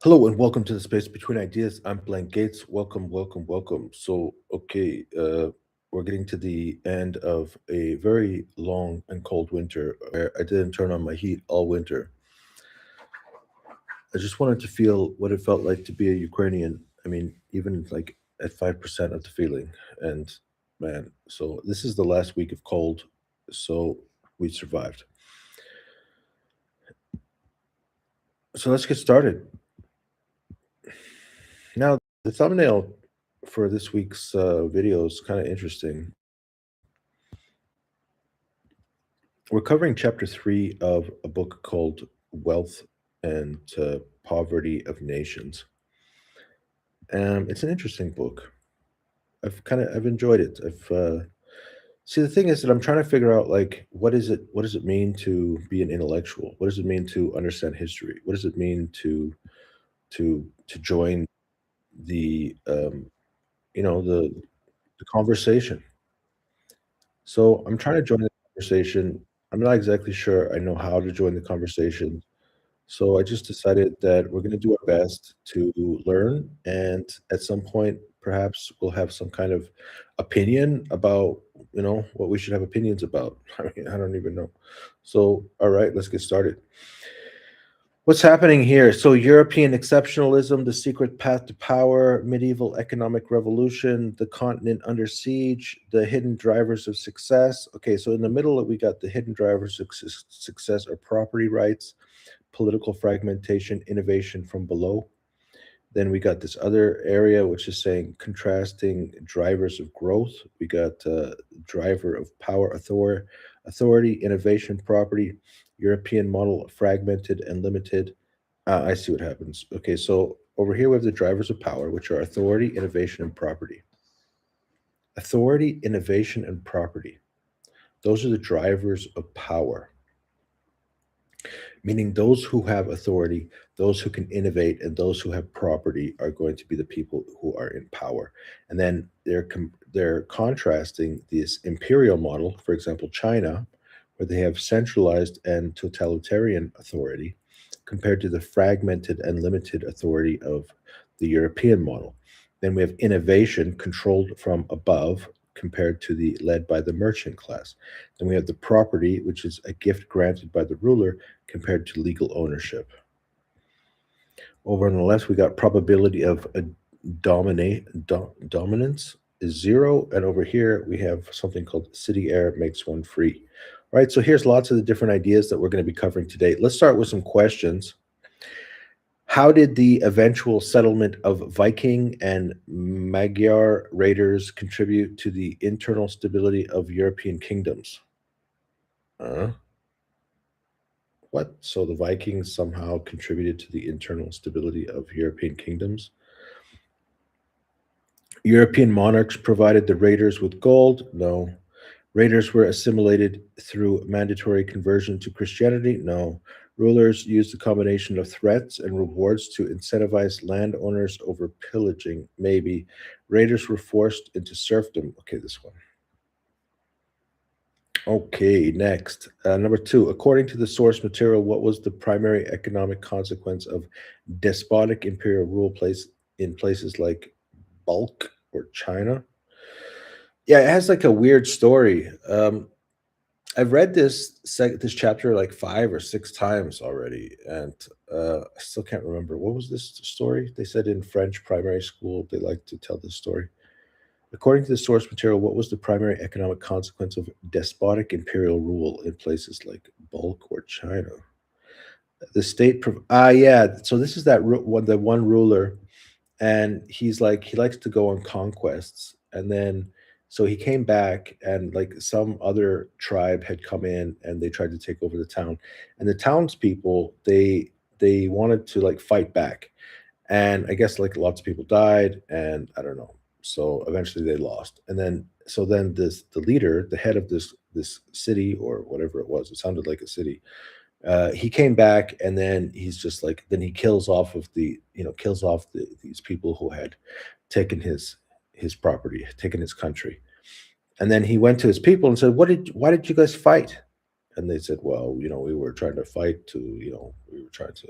Hello and welcome to the space between ideas. I'm Blank Gates. Welcome, welcome, welcome. We're getting to the end of a very long and cold winter where I didn't turn on my heat all winter. I just wanted to feel what it felt like to be a Ukrainian. I mean, even like at 5% of the feeling. And man, so this is the last week of cold. So we survived. So let's get started. Now, the thumbnail for this week's video is kind of interesting. We're covering chapter 3 of a book called Wealth and Poverty of Nations. It's an interesting book. I've enjoyed it. See, the thing is that I'm trying to figure out, like, what does it mean to be an intellectual? What does it mean to understand history? What does it mean to join the you know the conversation? So I'm trying to join the conversation. I'm not exactly sure I know how to join the conversation. So I just decided that we're going to do our best to learn, and at some point, perhaps we'll have some kind of opinion about, what we should have opinions about. I mean, I don't even know. So, all right, let's get started. What's happening here? So, European exceptionalism, the secret path to power, medieval economic revolution, the continent under siege, the hidden drivers of success. Okay, so in the middle, we got the hidden drivers of success are property rights, political fragmentation, innovation from below. Then we got this other area, which is saying contrasting drivers of growth. We got driver of power, authority, innovation, property, European model, fragmented and limited. I see what happens. Okay, so over here we have the drivers of power, which are authority, innovation, and property. Authority, innovation, and property. Those are the drivers of power, meaning those who have authority, those who can innovate, and those who have property are going to be the people who are in power. And then they're contrasting this imperial model, for example, China, where they have centralized and totalitarian authority, compared to the fragmented and limited authority of the European model. Then we have innovation controlled from above compared to the led by the merchant class. Then we have the property, which is a gift granted by the ruler compared to legal ownership. Over on the left, we got probability of a dominance is zero, and over here we have something called city air makes one free. All right, so here's lots of the different ideas that we're going to be covering today. Let's start with some questions. How did the eventual settlement of Viking and Magyar raiders contribute to the internal stability of European kingdoms? Uh, what? So the Vikings somehow contributed to the internal stability of European kingdoms? European monarchs provided the raiders with gold? No. Raiders were assimilated through mandatory conversion to Christianity? No. Rulers used a combination of threats and rewards to incentivize landowners over pillaging? Maybe. Raiders were forced into serfdom? Okay, this one. Okay, next. Number two, according to the source material, what was the primary economic consequence of despotic imperial rule place in places like Bulk or China? Yeah, it has like a weird story. I've read this chapter like 5 or 6 times already, and I still can't remember what was this story. They said in French primary school they like to tell this story. According to the source material, what was the primary economic consequence of despotic imperial rule in places like Bulk or China? The state, yeah. So this is the one ruler, and he's like he likes to go on conquests, and then so he came back, and like some other tribe had come in and they tried to take over the town, and the townspeople they wanted to like fight back, and I guess like lots of people died, and I don't know. So eventually they lost, and then the leader, the head of this city or whatever it was, it sounded like a city. He came back, and then he's just like then he kills off of kills off these people who had taken his property, taken his country, and then he went to his people and said, why did you guys fight? And they said, well, we were trying to fight to we were trying to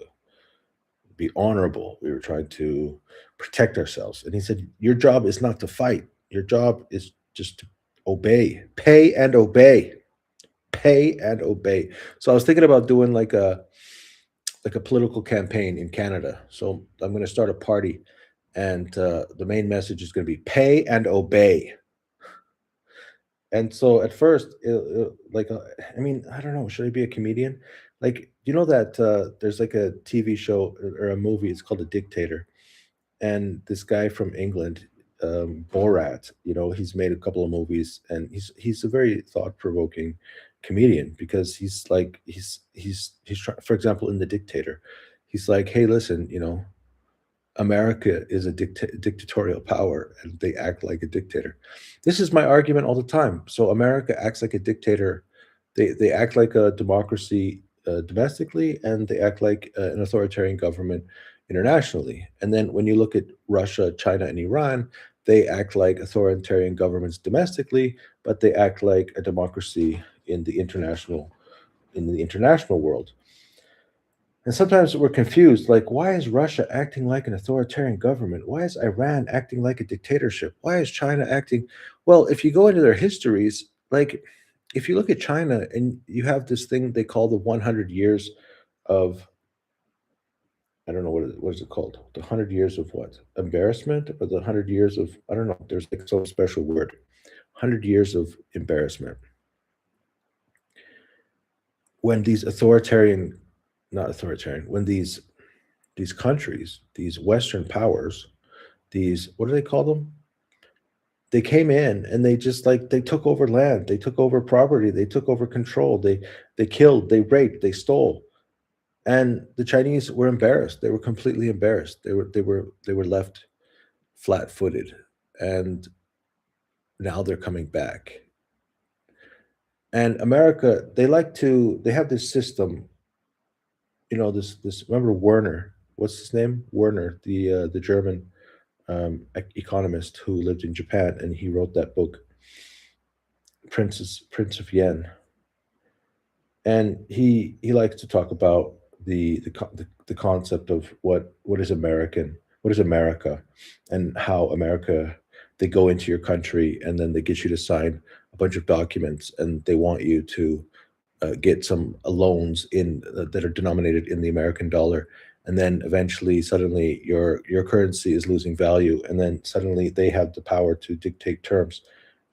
be honorable. We were trying to protect ourselves. And he said, your job is not to fight. Your job is just to obey, pay and obey, pay and obey. So I was thinking about doing like a political campaign in Canada. So I'm going to start a party, and the main message is going to be pay and obey. And so at first, I mean, I don't know, should I be a comedian? Like, you know that there's like a TV show or a movie. It's called The Dictator, and this guy from England, Borat, he's made a couple of movies, and he's a very thought provoking comedian because he's trying, for example, in The Dictator, he's like, hey, listen, America is a dictatorial power, and they act like a dictator. This is my argument all the time. So America acts like a dictator. They act like a democracy domestically, and they act like an authoritarian government internationally. And then when you look at Russia, China, and Iran, they act like authoritarian governments domestically, but they act like a democracy in the international world. And sometimes we're confused, like, why is Russia acting like an authoritarian government? Why is Iran acting like a dictatorship? Why is China acting? Well, if you go into their histories, like, if you look at China and you have this thing they call the 100 years of, I don't know what is it called? The 100 years of what? Embarrassment, or the 100 years of, I don't know. There's like some special word. 100 years of embarrassment. When these authoritarian, not authoritarian, when these countries, these Western powers, these, what do they call them? They came in and they just, like, they took over land, they took over property, they took over control, they killed, they raped, they stole. And the Chinese were embarrassed. They were completely embarrassed. They were left flat-footed. And now they're coming back. And America, they have this system, this, remember Werner? What's his name? Werner, the German economist who lived in Japan, and he wrote that book, Prince of Yen. And he likes to talk about the concept of what is what is America, and how America, they go into your country and then they get you to sign a bunch of documents, and they want you to get some loans in that are denominated in the American dollar, and then eventually, suddenly, your currency is losing value, and then suddenly they have the power to dictate terms,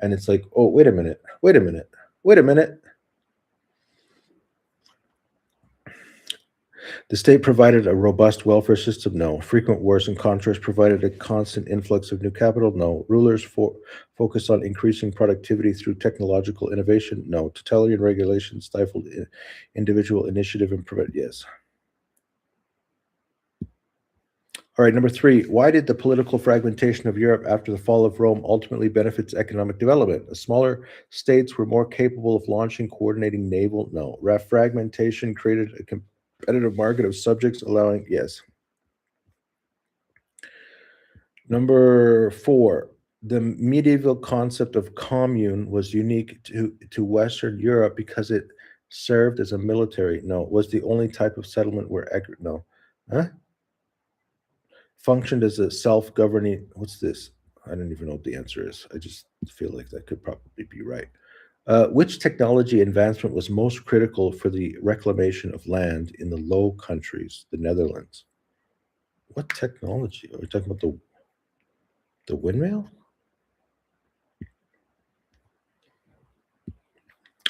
and it's like, oh, wait a minute, wait a minute, wait a minute. The state provided a robust welfare system? No. Frequent wars and contrasts provided a constant influx of new capital? No. Rulers focused on increasing productivity through technological innovation? No. Totalitarian regulation stifled individual initiative and prevent? Yes. All right, number 3. Why did the political fragmentation of Europe after the fall of Rome ultimately benefit economic development? The smaller states were more capable of launching, coordinating naval? No. Fragmentation created a competitive market of subjects, allowing? Yes. Number 4. The medieval concept of commune was unique to Western Europe because it served as a military? No. Was the only type of settlement where no. Huh? Functioned as a self-governing, what's this? I don't even know what the answer is. I just feel like that could probably be right. Which technology advancement was most critical for the reclamation of land in the Low Countries, the Netherlands? What technology? Are we talking about the windmill?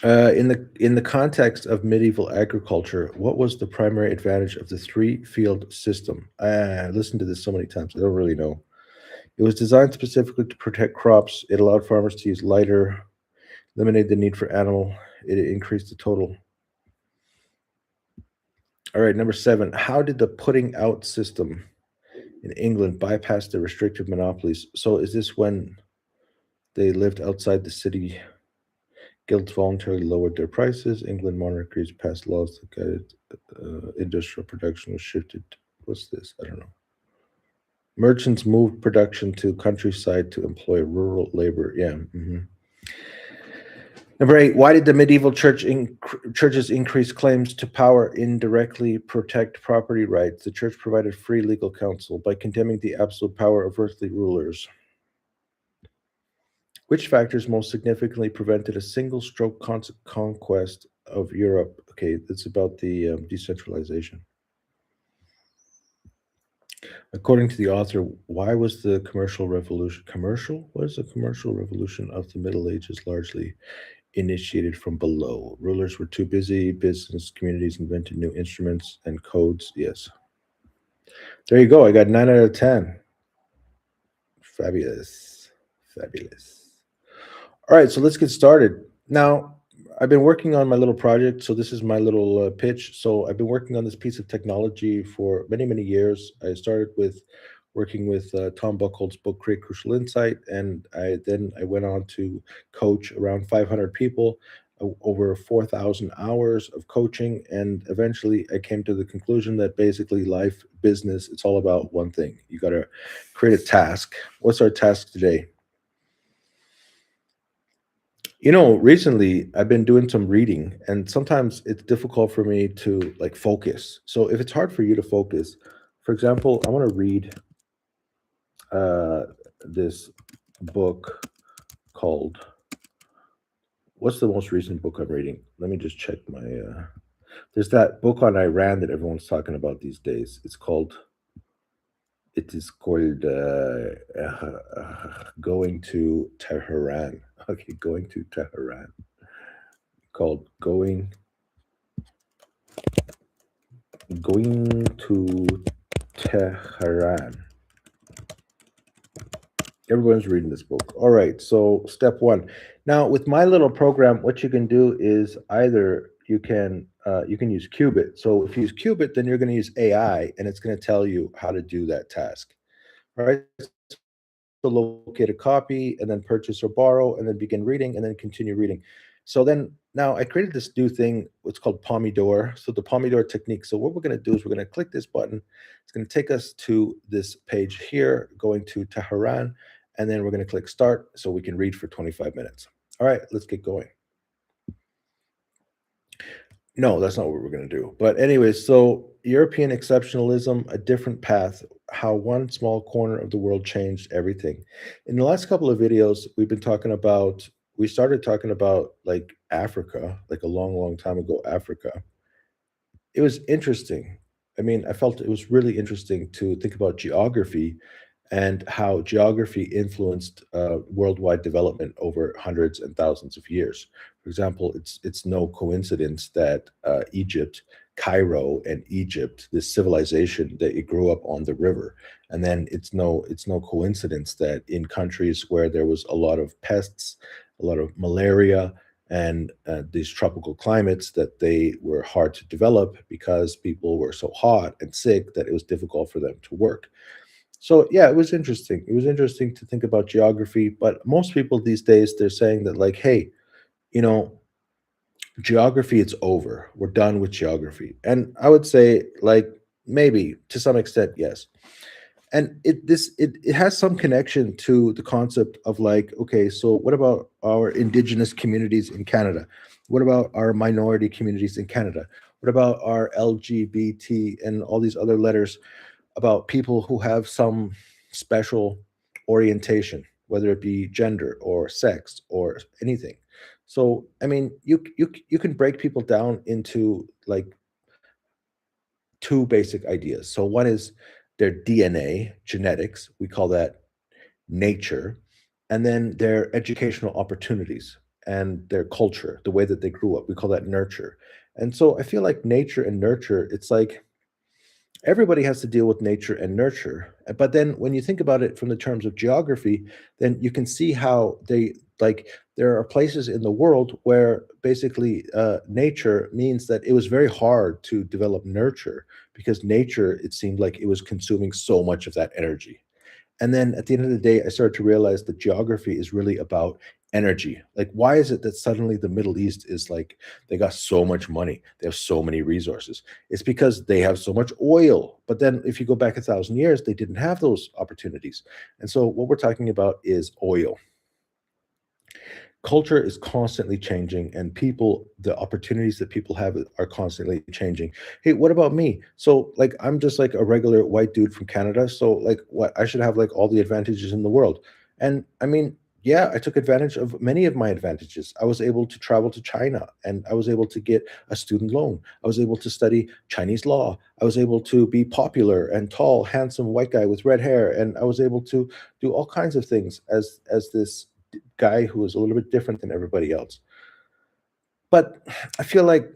In the context of medieval agriculture, what was the primary advantage of the three-field system? I listened to this so many times, I don't really know. It was designed specifically to protect crops. It allowed farmers to use lighter, eliminate the need for animal. It increased the total. All right, number 7. How did the putting out system in England bypass the restrictive monopolies? So is this when they lived outside the city? Guilds voluntarily lowered their prices. England monarchies passed laws that guided industrial production was shifted. What's this? I don't know. Merchants moved production to countryside to employ rural labor. Yeah. Number 8, why did the medieval churches increase claims to power indirectly protect property rights? The church provided free legal counsel by condemning the absolute power of earthly rulers. Which factors most significantly prevented a single stroke conquest of Europe? Okay, that's about the decentralization. According to the author, why was the commercial revolution Was the commercial revolution of the Middle Ages largely initiated from below? Rulers were too busy, business communities invented new instruments and codes. Yes. There you go. I got 9 out of 10. Fabulous. Fabulous. All right, so let's get started. Now, I've been working on my little project. So this is my little pitch. So I've been working on this piece of technology for many, many years. I started with working with Tom Buchholz's book, Create Crucial Insight. And I went on to coach around 500 people, over 4,000 hours of coaching. And eventually I came to the conclusion that basically life, business, it's all about one thing. You got to create a task. What's our task today? Recently I've been doing some reading, and sometimes it's difficult for me to like focus. So if it's hard for you to focus, for example, I want to read this book called, what's the most recent book I'm reading? Let me just check my, there's that book on Iran that everyone's talking about these days. It is called Going to Tehran. Okay, Going to Tehran. Called Going to Tehran. Everyone's reading this book. All right, so step 1. Now, with my little program, what you can do is either you can use Qubit. So if you use Qubit, then you're going to use AI, and it's going to tell you how to do that task. All right. So locate a copy, and then purchase or borrow, and then begin reading, and then continue reading. So then now I created this new thing, what's called Pomodoro. So the Pomodoro technique. So what we're going to do is we're going to click this button. It's going to take us to this page here, going to Tehran, and then we're going to click start so we can read for 25 minutes. All right, let's get going. No, that's not what we're going to do. But anyways, so European exceptionalism, a different path, how one small corner of the world changed everything. In the last couple of videos, we started talking about like Africa, like a long, long time ago, Africa. It was interesting. I mean, I felt it was really interesting to think about geography and how geography influenced worldwide development over hundreds and thousands of years. For example, it's no coincidence that Cairo and Egypt, this civilization that it grew up on the river, and then it's no coincidence that in countries where there was a lot of pests, a lot of malaria, and these tropical climates, that they were hard to develop because people were so hot and sick that it was difficult for them to work. So yeah, it was interesting. It was interesting to think about geography, but most people these days, they're saying that like, hey, you know, geography, it's over. We're done with geography. And I would say like maybe to some extent, yes. And it has some connection to the concept of like, okay, so what about our indigenous communities in Canada? What about our minority communities in Canada? What about our LGBT and all these other letters about people who have some special orientation, whether it be gender or sex or anything? So, I mean, you can break people down into like two basic ideas. So one is their DNA, genetics, we call that nature, and then their educational opportunities and their culture, the way that they grew up, we call that nurture. And so I feel like nature and nurture, it's like everybody has to deal with nature and nurture. But then when you think about it from the terms of geography, then you can see how they like there are places in the world where basically nature means that it was very hard to develop nurture because nature, it seemed like it was consuming so much of that energy. And then at the end of the day, I started to realize that geography is really about energy. Like, why is it that suddenly the Middle East is like, they got so much money, they have so many resources? It's because they have so much oil. But then if you go back 1,000 years, they didn't have those opportunities. And so what we're talking about is oil. culture is constantly changing, and people, the opportunities that people have are constantly changing. Hey, what about me? So like I'm just like a regular white dude from Canada, so like what, I should have like all the advantages in the world. And I mean, yeah, I took advantage of many of my advantages. I was able to travel to China, and I was able to get a student loan. I was able to study Chinese law. I was able to be popular and tall, handsome white guy with red hair, and I was able to do all kinds of things as this guy who was a little bit different than everybody else. But I feel like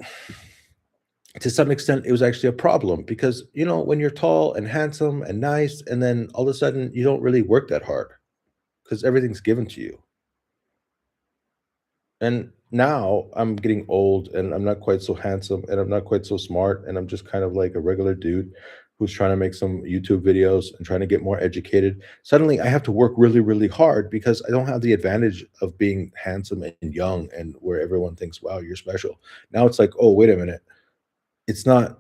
to some extent it was actually a problem because when you're tall and handsome and nice, and then all of a sudden you don't really work that hard because everything's given to you. And now I'm getting old and I'm not quite so handsome and I'm not quite so smart and I'm just kind of like a regular dude who's trying to make some YouTube videos and trying to get more educated. Suddenly I have to work really, really hard because I don't have the advantage of being handsome and young and where everyone thinks, wow, you're special. Now it's like, oh, wait a minute. It's not,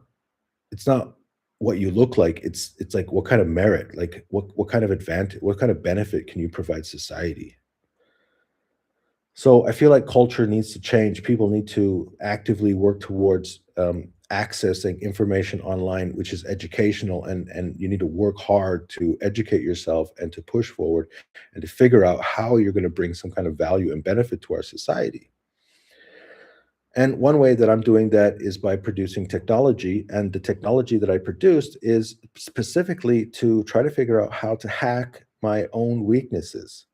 it's not what you look like. It's like what kind of merit, like what kind of advantage, what kind of benefit can you provide society? So I feel like culture needs to change. People need to actively work towards accessing information online, which is educational, and you need to work hard to educate yourself and to push forward and to figure out how you're going to bring some kind of value and benefit to our society. And one way that I'm doing that is by producing technology. And the technology that I produced is specifically to try to figure out how to hack my own weaknesses.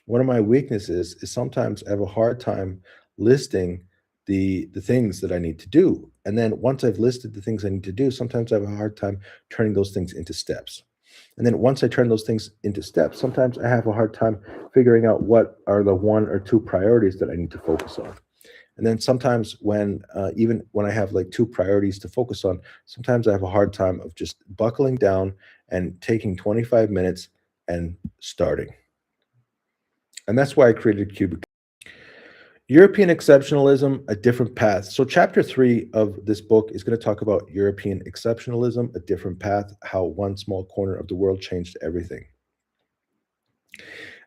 One of my weaknesses is sometimes I have a hard time listing the things that I need to do. And then once I've listed the things I need to do, sometimes I have a hard time turning those things into steps. And then once I turn those things into steps, sometimes I have a hard time figuring out what are the one or two priorities that I need to focus on. And then sometimes when even when I have like two priorities to focus on, sometimes I have a hard time of just buckling down and taking 25 minutes and starting. And that's why I created Cubic. European exceptionalism, a different path. So, chapter 3 of this book is going to talk about European exceptionalism, a different path, how one small corner of the world changed everything.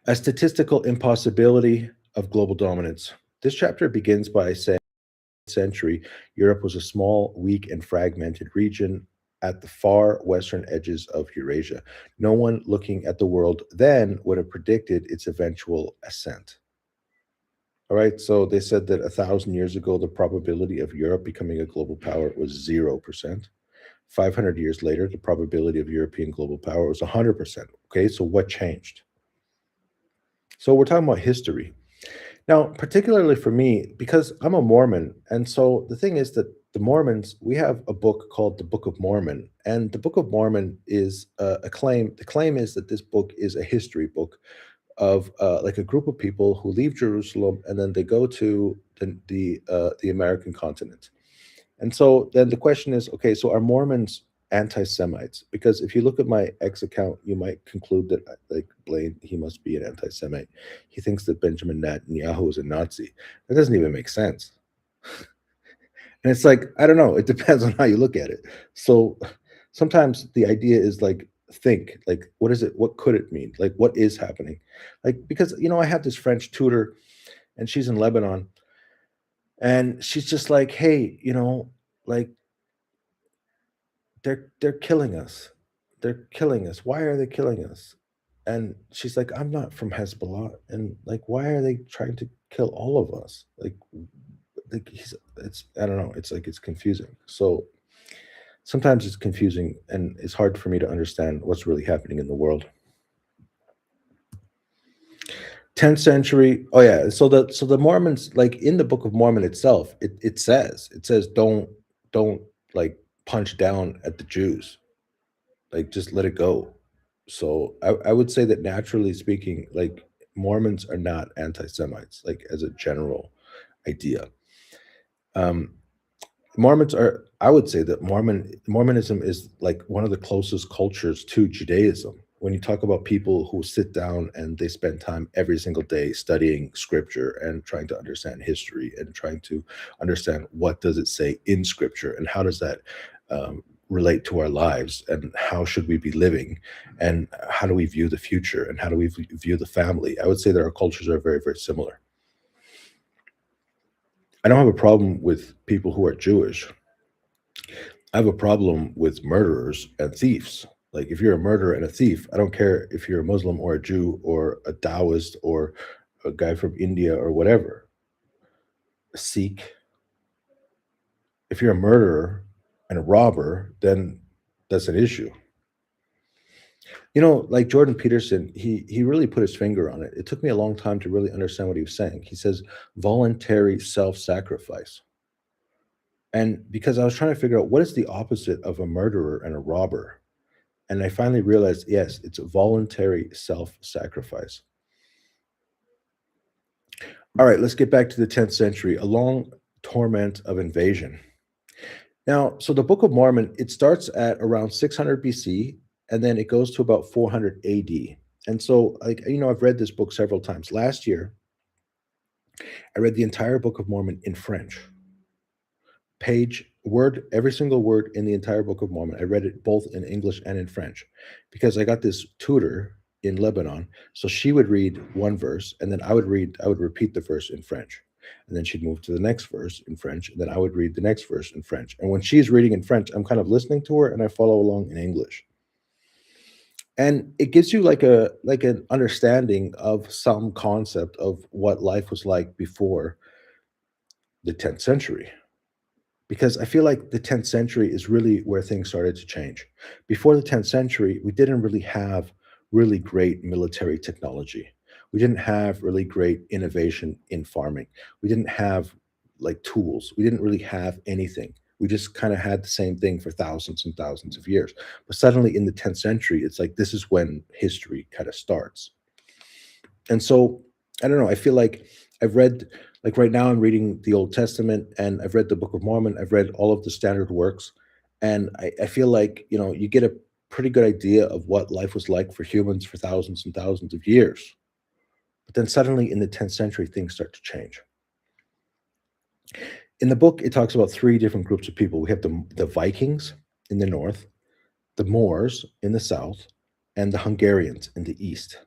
A statistical impossibility of global dominance. This chapter begins by saying, century, Europe was a small, weak, and fragmented region at the far western edges of Eurasia. No one looking at the world then would have predicted its eventual ascent. All right, so they said that 1,000 years ago, the probability of Europe becoming a global power was 0%. 500 years later, the probability of European global power was 100%. Okay, so what changed? So we're talking about history. Now, particularly for me, because I'm a Mormon, and so the thing is that the Mormons, we have a book called the Book of Mormon, and the Book of Mormon is a claim. The claim is that this book is a history book of like a group of people who leave Jerusalem and then they go to the American continent. And so then the question is, okay, so are Mormons anti-Semites? Because if you look at my X account, you might conclude that like Blaine, he must be an anti-Semite. He thinks that Benjamin Netanyahu is a Nazi. That doesn't even make sense. And it's like, I don't know, it depends on how you look at it. So sometimes the idea is like, think like, what is it? What could it mean? Like, what is happening? Like, because, I have this French tutor and she's in Lebanon and she's just like, hey, like they're killing us. They're killing us. Why are they killing us? And she's like, I'm not from Hezbollah. And like, why are they trying to kill all of us? Like it's I don't know. It's like it's confusing. So sometimes it's confusing and it's hard for me to understand what's really happening in the world. 10th century. Oh yeah. So the Mormons, like in the Book of Mormon itself, it says don't like punch down at the Jews. Like just let it go. So I would say that naturally speaking, like Mormons are not anti-Semites, like as a general idea. Um, Mormons are, I would say that Mormonism is like one of the closest cultures to Judaism. When you talk about people who sit down and they spend time every single day studying scripture and trying to understand history and trying to understand what does it say in scripture and how does that relate to our lives and how should we be living and how do we view the future and how do we view the family, I would say that our cultures are very, very similar. I don't have a problem with people who are Jewish. I have a problem with murderers and thieves. Like, if you're a murderer and a thief, I don't care if you're a Muslim or a Jew or a Taoist or a guy from India or whatever, a Sikh. If you're a murderer and a robber, then that's an issue. Like Jordan Peterson, he really put his finger on it. It took me a long time to really understand what he was saying. He says voluntary self-sacrifice. And because I was trying to figure out what is the opposite of a murderer and a robber. And I finally realized, yes, it's a voluntary self-sacrifice. All right, let's get back to the 10th century, a long torment of invasion. Now, so the Book of Mormon, it starts at around 600 BC, and then it goes to about 400 AD. And so, like, I've read this book several times. Last year, I read the entire Book of Mormon in French. Page, word, every single word in the entire Book of Mormon. I read it both in English and in French because I got this tutor in Lebanon. So she would read one verse, and then I would repeat the verse in French. And then she'd move to the next verse in French, and then I would read the next verse in French. And when she's reading in French, I'm kind of listening to her and I follow along in English. And it gives you like an understanding of some concept of what life was like before the 10th century. Because I feel like the 10th century is really where things started to change. Before the 10th century, we didn't really have really great military technology. We didn't have really great innovation in farming. We didn't have like tools. We didn't really have anything. We just kind of had the same thing for thousands and thousands of years. But suddenly in the 10th century, it's like this is when history kind of starts. And so I don't know. I feel like I've read, like right now, I'm reading the Old Testament and I've read the Book of Mormon. I've read all of the standard works. And I feel like, you get a pretty good idea of what life was like for humans for thousands and thousands of years. But then suddenly in the 10th century, things start to change. In the book, it talks about three different groups of people. We have the Vikings in the north, the Moors in the south, and the Hungarians in the east.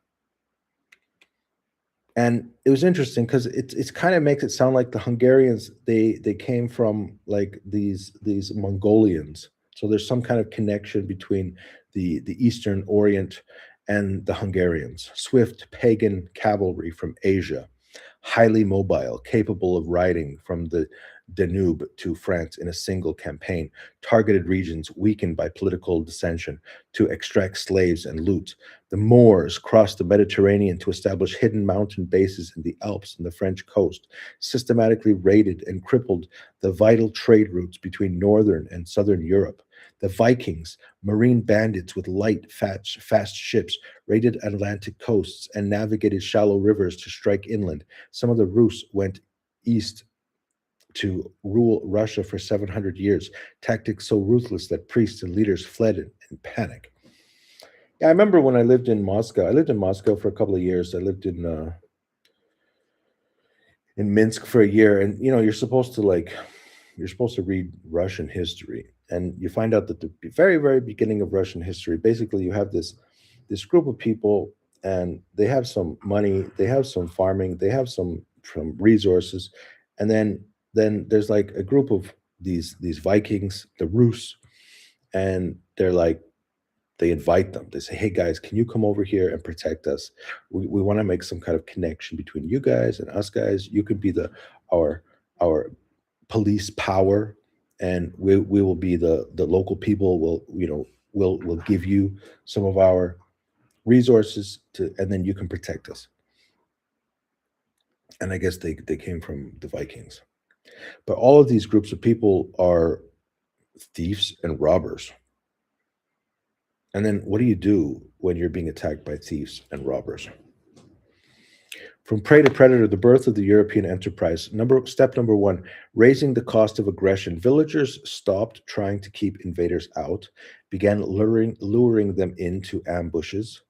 And it was interesting because it's kind of makes it sound like the Hungarians, they came from like these Mongolians. So there's some kind of connection between the Eastern Orient and the Hungarians. Swift pagan cavalry from Asia, highly mobile, capable of riding from the Danube to France in a single campaign, targeted regions weakened by political dissension to extract slaves and loot. The Moors crossed the Mediterranean to establish hidden mountain bases in the Alps and the French coast, systematically raided and crippled the vital trade routes between northern and southern Europe. The Vikings, marine bandits with light, fast ships, raided Atlantic coasts and navigated shallow rivers to strike inland. Some of the Rus went east to rule Russia for 700 years, tactics so ruthless that priests and leaders fled in panic. Yeah, I remember when I lived in Moscow. I lived in Moscow for a couple of years. I lived in Minsk for a year, and you're supposed to read Russian history, and you find out that the very very beginning of Russian history, basically, you have this group of people, and they have some money, they have some farming, they have some resources, and then there's like a group of these Vikings, the Rus, and they invite them. They say, "Hey guys, can you come over here and protect us? We want to make some kind of connection between you guys and us guys. You could be our our police power, and we will be the local people. Will give you some of our resources and then you can protect us." And I guess they came from the Vikings. But all of these groups of people are thieves and robbers. And then what do you do when you're being attacked by thieves and robbers? From prey to predator, the birth of the European enterprise. Step number one, raising the cost of aggression. Villagers stopped trying to keep invaders out, began luring them into ambushes.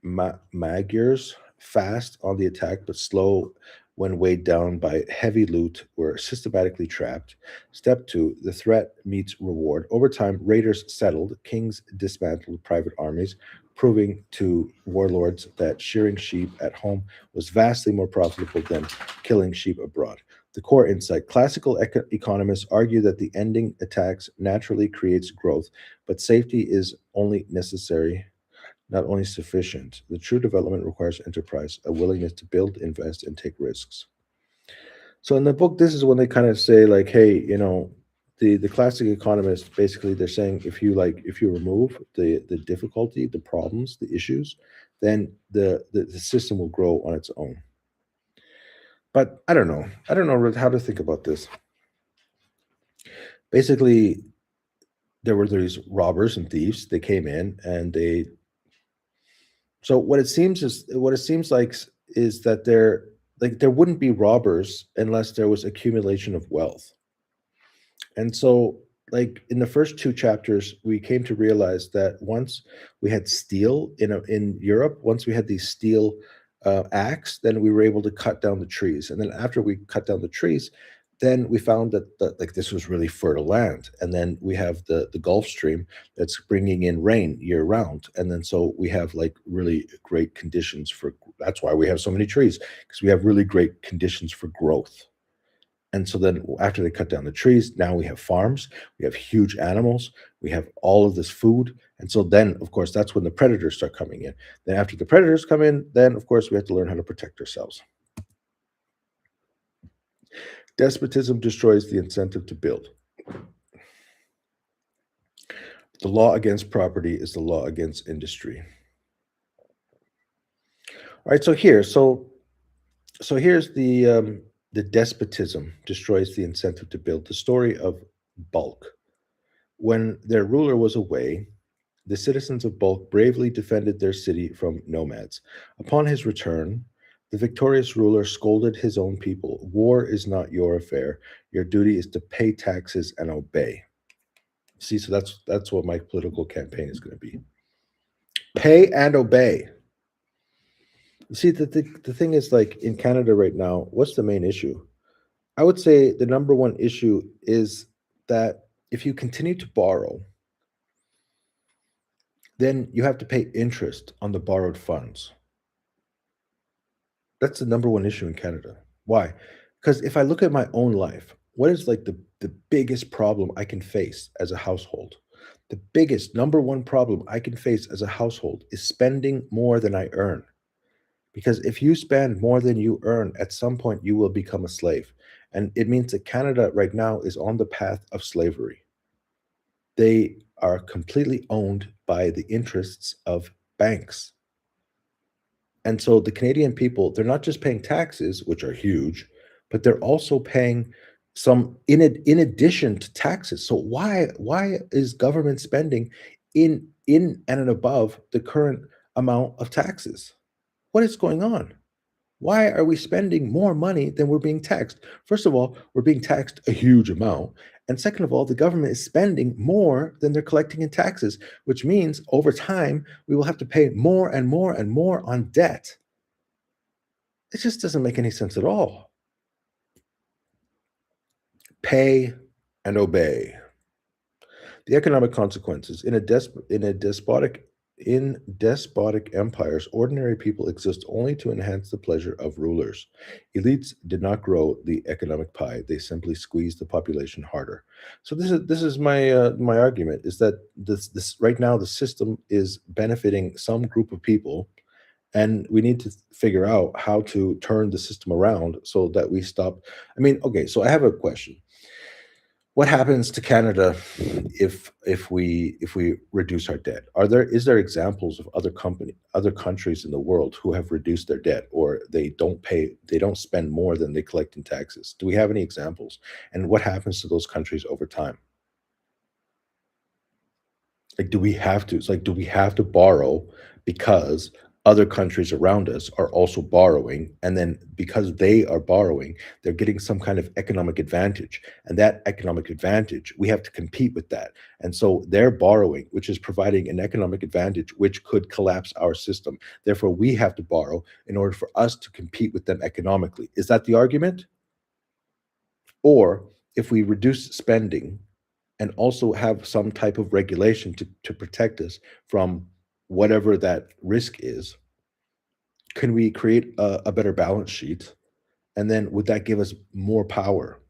Magyars, fast on the attack but slow when weighed down by heavy loot, were systematically trapped. Step two, the threat meets reward. Over time, raiders settled, kings dismantled private armies, proving to warlords that shearing sheep at home was vastly more profitable than killing sheep abroad. The core insight: classical economists argue that the ending attacks naturally creates growth, but safety is only necessary, not only sufficient. The true development requires enterprise, a willingness to build, invest, and take risks. So in the book, this is when they kind of say, like, hey, the classic economists, basically they're saying, if you remove the difficulty, the problems, the issues, then the system will grow on its own. But I don't know. I don't know how to think about this. Basically, there were these robbers and thieves. They came in and they. So what it seems like is that there wouldn't be robbers unless there was accumulation of wealth. And so, like in the first two chapters, we came to realize that once we had steel in Europe, once we had these steel axe, then we were able to cut down the trees. And then after we cut down the trees, then we found that like this was really fertile land. And then we have the Gulf Stream that's bringing in rain year round. And then so we have like really great conditions for. That's why we have so many trees, because we have really great conditions for growth. And so then after they cut down the trees, now we have farms, we have huge animals, we have all of this food. And so then, of course, that's when the predators start coming in. Then after the predators come in, then of course we have to learn how to protect ourselves. Despotism destroys the incentive to build. The law against property is the law against industry. All right, so here's the despotism destroys the incentive to build. The story of Bulk. When their ruler was away, the citizens of Bulk bravely defended their city from nomads. Upon his return, the victorious ruler scolded his own people. War is not your affair. Your duty is to pay taxes and obey. See, so that's what my political campaign is going to be. Pay and obey. You see, the thing is, like in Canada right now, what's the main issue? I would say the number one issue is that if you continue to borrow, then you have to pay interest on the borrowed funds. That's the number one issue in Canada. Why? Because if I look at my own life, what is like the biggest problem I can face as a household? The biggest number one problem I can face as a household is spending more than I earn. Because if you spend more than you earn, at some point you will become a slave. And it means that Canada right now is on the path of slavery. They are completely owned by the interests of banks. And so the Canadian people, they're not just paying taxes, which are huge, but they're also paying some in addition to taxes. So why is government spending in and above the current amount of taxes? What is going on? Why are we spending more money than we're being taxed? First of all, we're being taxed a huge amount. And second of all, the government is spending more than they're collecting in taxes, which means over time, we will have to pay more and more and more on debt. It just doesn't make any sense at all. Pay and obey. The economic consequences. In despotic empires, ordinary people exist only to enhance the pleasure of rulers. Elites did not grow the economic pie; they simply squeezed the population harder. So this is my argument: is that this right now the system is benefiting some group of people, and we need to figure out how to turn the system around so that we stop. I mean, okay, so I have a question. What happens to Canada if we reduce our debt? Is there examples of other countries in the world who have reduced their debt, or they don't spend more than they collect in taxes? Do we have any examples? And what happens to those countries over time? Like, do we have to? It's like, do we have to borrow because other countries around us are also borrowing, and then because they are borrowing, they're getting some kind of economic advantage, and that economic advantage, we have to compete with that. And so they're borrowing, which is providing an economic advantage, which could collapse our system. Therefore, we have to borrow in order for us to compete with them economically. Is that the argument? Or if we reduce spending and also have some type of regulation to protect us from whatever that risk is, can we create a better balance sheet And then would that give us more power?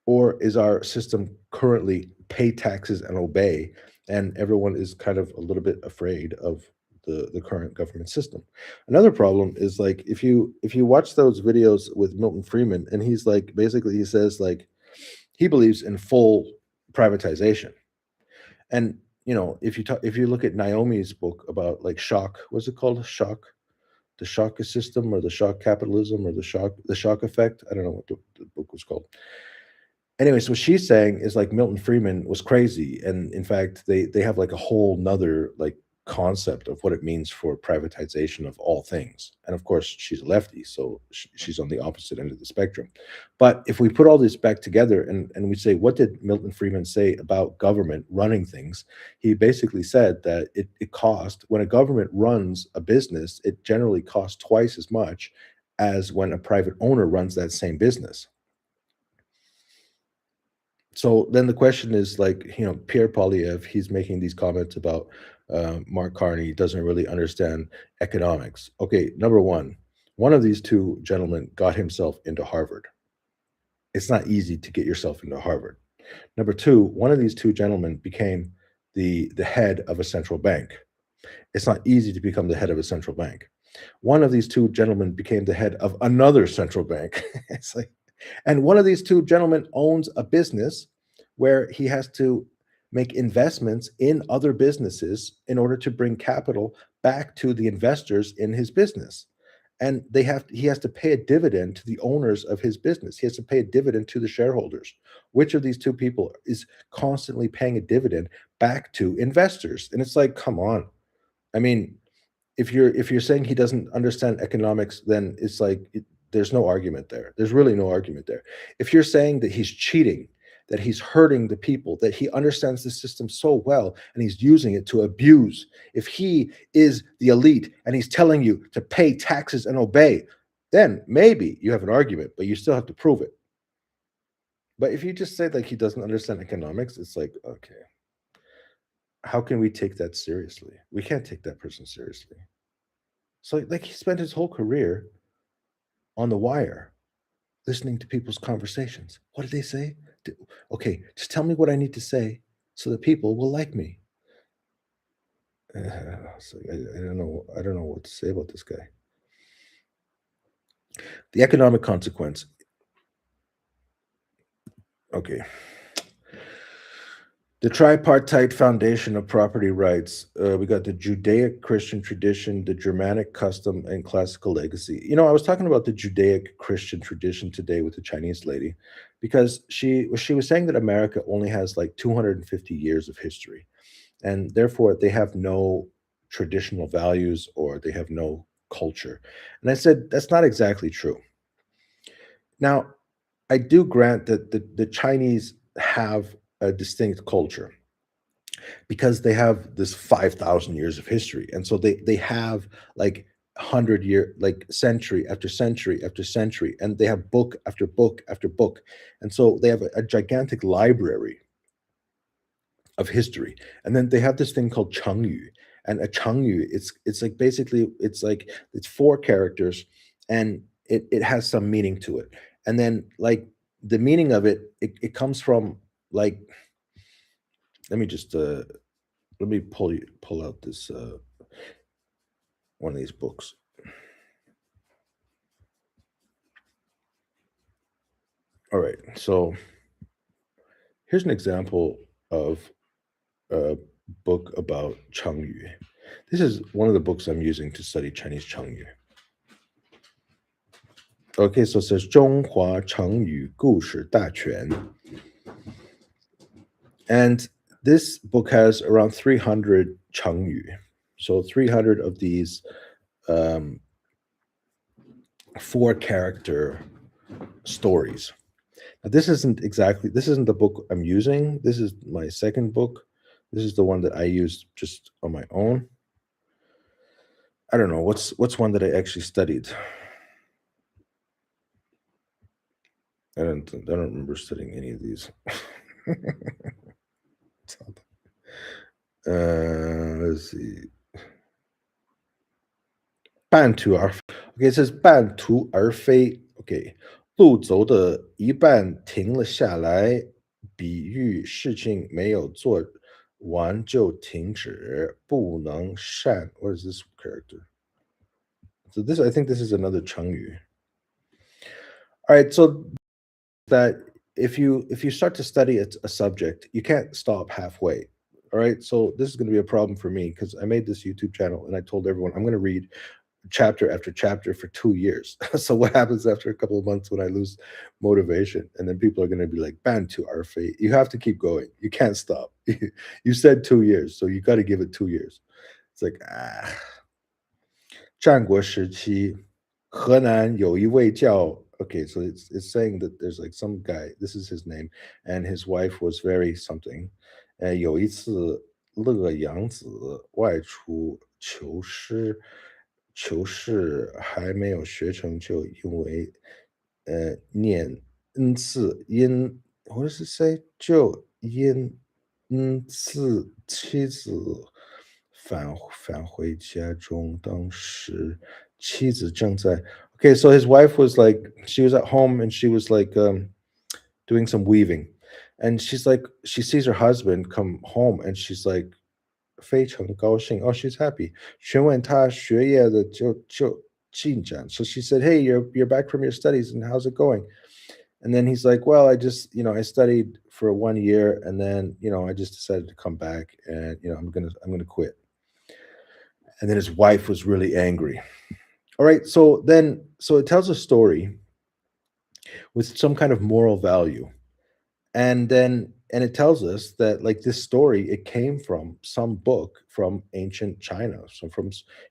Or is our system currently pay taxes and obey, and everyone is kind of a little bit afraid of the current government system? Another problem is like if you watch those videos with Milton Friedman, and he's like basically he says like he believes in full privatization. And if you look at Naomi's book about like shock, what's it called? Shock, the shock system, or the shock capitalism, or the shock effect. I don't know what the book was called. Anyways, what she's saying is like Milton Friedman was crazy, and in fact, they have like a whole nother like concept of what it means for privatization of all things. And of course, she's a lefty, so she's on the opposite end of the spectrum. But if we put all this back together and we say, what did Milton Friedman say about government running things? He basically said that it cost when a government runs a business, it generally costs twice as much as when a private owner runs that same business. So then the question is like, Pierre Polyev, he's making these comments about Mark Carney doesn't really understand economics. Okay, number one of these two gentlemen got himself into Harvard. It's not easy to get yourself into Harvard. Number two, one of these two gentlemen became the head of a central bank. It's not easy to become the head of a central bank. One of these two gentlemen became the head of another central bank. It's like, and one of these two gentlemen owns a business where he has to make investments in other businesses in order to bring capital back to the investors in his business. And he has to pay a dividend to the owners of his business. He has to pay a dividend to the shareholders. Which of these two people is constantly paying a dividend back to investors? And it's like, come on. I mean, if you're saying he doesn't understand economics, then it's like there's no argument there. There's really no argument there. If you're saying that he's cheating, that he's hurting the people, that he understands the system so well and he's using it to abuse, if he is the elite and he's telling you to pay taxes and obey, then maybe you have an argument, but you still have to prove it. But if you just say like he doesn't understand economics, it's like, okay, how can we take that seriously? We can't take that person seriously. So like he spent his whole career on the wire, listening to people's conversations. What did they say? Okay, just tell me what I need to say so that people will like me. So I don't know. I don't know what to say about this guy. The economic consequence. Okay. The tripartite foundation of property rights. We got the Judaic Christian tradition, the Germanic custom, and classical legacy. I was talking about the Judaic Christian tradition today with the Chinese lady, because she was saying that America only has like 250 years of history, and therefore they have no traditional values or they have no culture. And I said that's not exactly true. Now, I do grant that the Chinese have a distinct culture because they have this 5,000 years of history. And so they have like 100 year, like century after century after century, and they have book after book after book. And so they have a gigantic library of history. And then they have this thing called Chengyu. And a Chengyu, it's like basically it's four characters, and it has some meaning to it. And then like the meaning of it comes from like, let me just let me pull out this one of these books. All right, so here's an example of a book about Chengyu. This is one of the books I'm using to study Chinese Chengyu. Okay, so it says 中华 Chengyu 故事大全. And this book has around 300 Chengyu. So 300 of these four character stories. Now, this isn't the book I'm using. This is my second book. This is the one that I used just on my own. I don't know what's one that I actually studied. I don't remember studying any of these. Let's see. 半途而废. Okay, it says 半途而废. OK，路走的一半停了下来，比喻事情没有做完就停止，不能善。What is this character? So this, I think, this is another Chengyu. All right, so that if you start to study a subject, you can't stop halfway. All right, so this is going to be a problem for me because I made this YouTube channel and I told everyone I'm going to read chapter after chapter for 2 years. So what happens after a couple of months when I lose motivation? And then people are going to be like, "Ban to our fate." You have to keep going. You can't stop. You said 2 years, so you got to give it 2 years. It's like 战国时期，河南有一位叫 okay, so it's saying that there's like some guy, this is his name, and his wife was very something. 有一次，乐阳子外出求师还没有学成就，因为念恩赐因 what does it say? 就因恩赐妻子返回家中，当时妻子正在 okay, so his wife was like she was at home and she was like doing some weaving, and she's like she sees her husband come home and she's like 非常高兴 oh she's happy 询问他学业的进展 so she said hey you're back from your studies and how's it going and then he's like well I just I studied for 1 year and then I just decided to come back and I'm gonna quit and then his wife was really angry. All right, so it tells a story with some kind of moral value. And it tells us that like this story, it came from some book from ancient China. So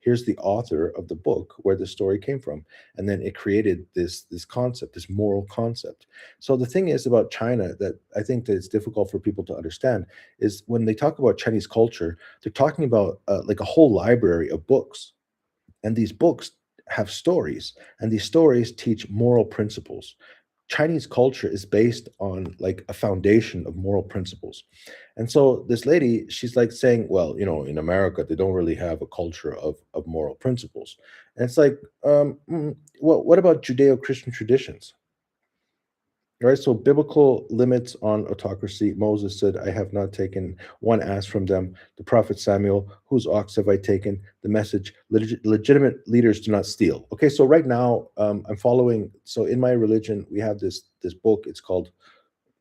here's the author of the book where the story came from. And then it created this concept, this moral concept. So the thing is about China that I think that it's difficult for people to understand is when they talk about Chinese culture, they're talking about like a whole library of books. And these books have stories, and these stories teach moral principles. Chinese culture is based on like a foundation of moral principles. And so this lady, she's like saying, well, in America, they don't really have a culture of moral principles. And it's like, well, what about Judeo-Christian traditions? Right, so biblical limits on autocracy. Moses said, I have not taken one ass from them. The prophet Samuel, whose ox have I taken? The message, legitimate leaders do not steal. Okay, so right now I'm following. So in my religion, we have this book. It's called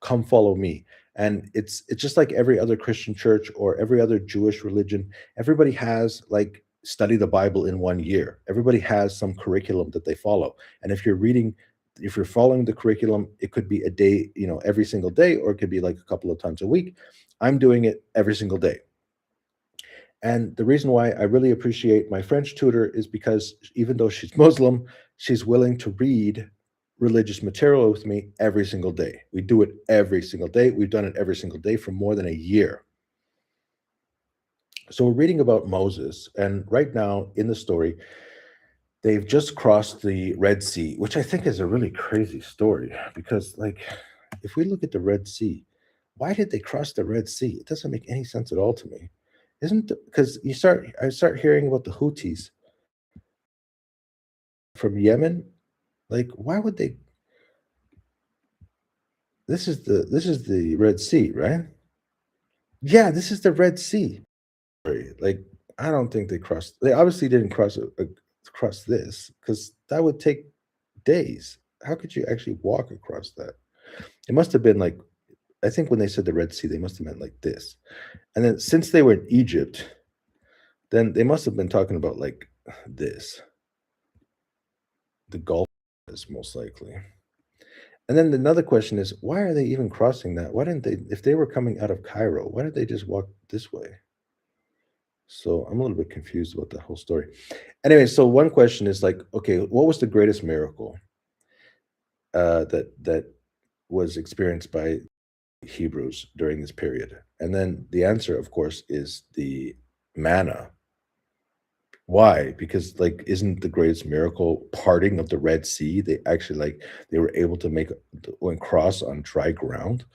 Come Follow Me. And it's just like every other Christian church or every other Jewish religion. Everybody has like study the Bible in 1 year. Everybody has some curriculum that they follow. And if you're following the curriculum, it could be a day, every single day, or it could be like a couple of times a week. I'm doing it every single day. And the reason why I really appreciate my French tutor is because even though she's Muslim, she's willing to read religious material with me every single day. We do it every single day. We've done it every single day for more than a year. So we're reading about Moses, and right now in the story, they've just crossed the Red Sea, which I think is a really crazy story because, like, if we look at the Red Sea, why did they cross the Red Sea? It doesn't make any sense at all to me. Isn't because I start hearing about the Houthis from Yemen. Like, why would they? This is the Red Sea, right? Yeah, this is the Red Sea. Like, I don't think they crossed. They obviously didn't cross this because that would take days. How could you actually walk across that? It must have been like I think when they said the Red Sea, they must have meant like this. And then since they were in Egypt, then they must have been talking about like this. The Gulf is most likely. And then another question is, why are they even crossing that? Why didn't they, if they were coming out of Cairo, why did they just walk this way? So I'm a little bit confused about that whole story. Anyway, so one question is like, okay, what was the greatest miracle that was experienced by Hebrews during this period? And then the answer, of course, is the manna. Why? Because like, isn't the greatest miracle parting of the Red Sea? They actually like they were able to make one cross on dry ground.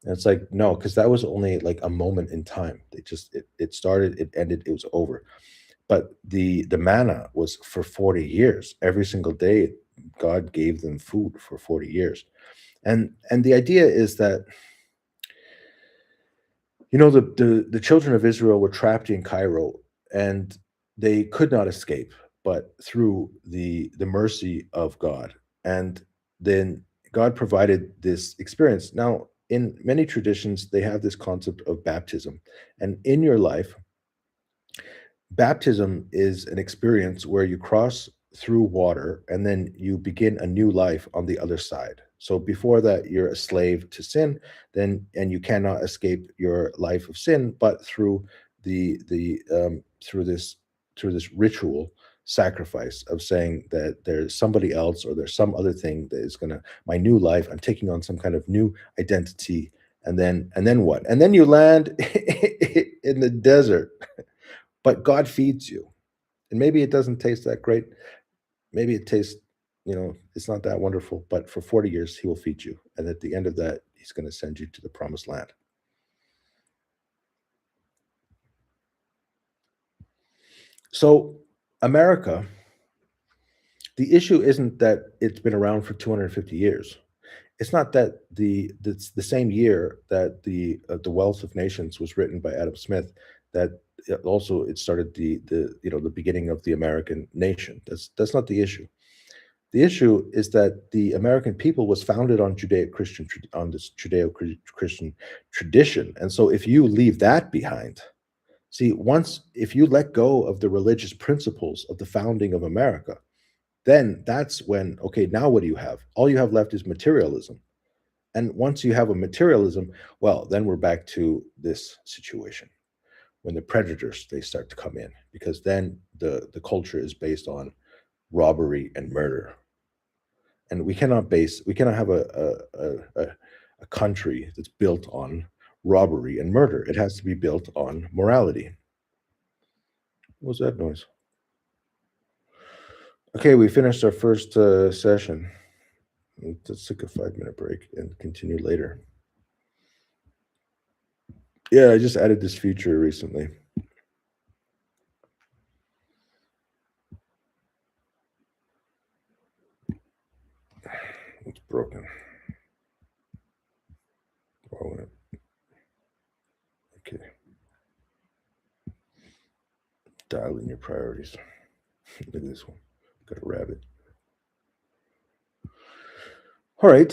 And it's like, no, because that was only like a moment in time. It started, it ended, it was over. But the manna was for 40 years. Every single day God gave them food for 40 years. And the idea is that, the children of Israel were trapped in Cairo, and they could not escape, but through the mercy of God. And then God provided this experience. Now, in many traditions, they have this concept of baptism. And in your life, baptism is an experience where you cross through water and then you begin a new life on the other side. So before that, you're a slave to sin, then and you cannot escape your life of sin, but through the through this ritual sacrifice of saying that there's somebody else or there's some other thing that is gonna my new life. I'm taking on some kind of new identity, and then what? And then you land in the desert, but God feeds you. And maybe it doesn't taste that great. Maybe it tastes, it's not that wonderful, but for 40 years, he will feed you. And at the end of that, he's going to send you to the promised land. So, America, the issue isn't that it's been around for 250 years. It's not that the same year that the Wealth of Nations was written by Adam Smith, that it started the beginning of the American nation. That's not the issue. The issue is that the American people was founded on this Judeo-Christian tradition. And so if you leave that behind, see, if you let go of the religious principles of the founding of America, then that's when, okay, now what do you have? All you have left is materialism. And once you have a materialism, well, then we're back to this situation when the predators, they start to come in, because then the culture is based on robbery and murder. And we cannot have a country that's built on robbery and murder. It has to be built on morality. What was that noise? Okay, we finished our first session. Let's take a 5-minute break and continue later. Yeah, I just added this feature recently. It's broken. Okay. Dial in your priorities. Look at this one. Got a rabbit. All right.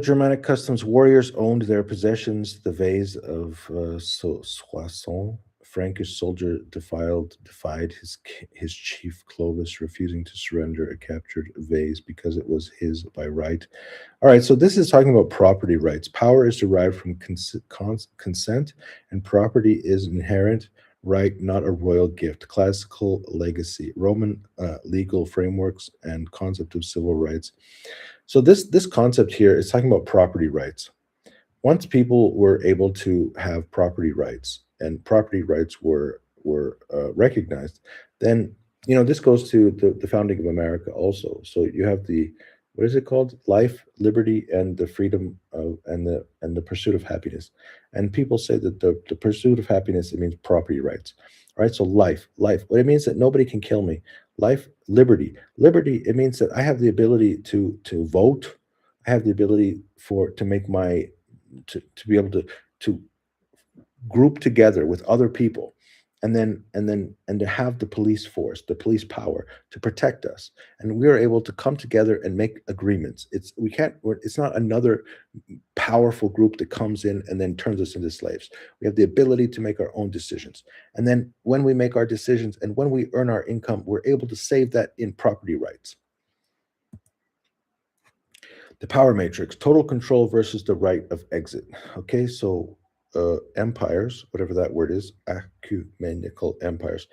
Germanic customs warriors owned their possessions. The vase of Soissons. Frankish soldier defied his chief Clovis, refusing to surrender a captured vase because it was his by right. All right, so this is talking about property rights. Power is derived from consent, and property is inherent right, not a royal gift. Classical legacy, Roman legal frameworks, and concept of civil rights. So this concept here is talking about property rights. Once people were able to have property rights, and property rights were recognized, then this goes to the founding of America also. So you have what is it called? Life, liberty, and the freedom of and the pursuit of happiness. And people say that the pursuit of happiness, it means property rights. All right, so life. What it means that nobody can kill me. Life, liberty. Liberty, it means that I have the ability to vote. I have the ability to make to be able to group together with other people, and to have the police force, the police power to protect us. And we are able to come together and make agreements. It's not another powerful group that comes in and then turns us into slaves. We have the ability to make our own decisions. And then when we make our decisions and when we earn our income, we're able to save that in property rights. The power matrix, total control versus the right of exit. Okay, so empires, whatever that word is, ecumenical empires.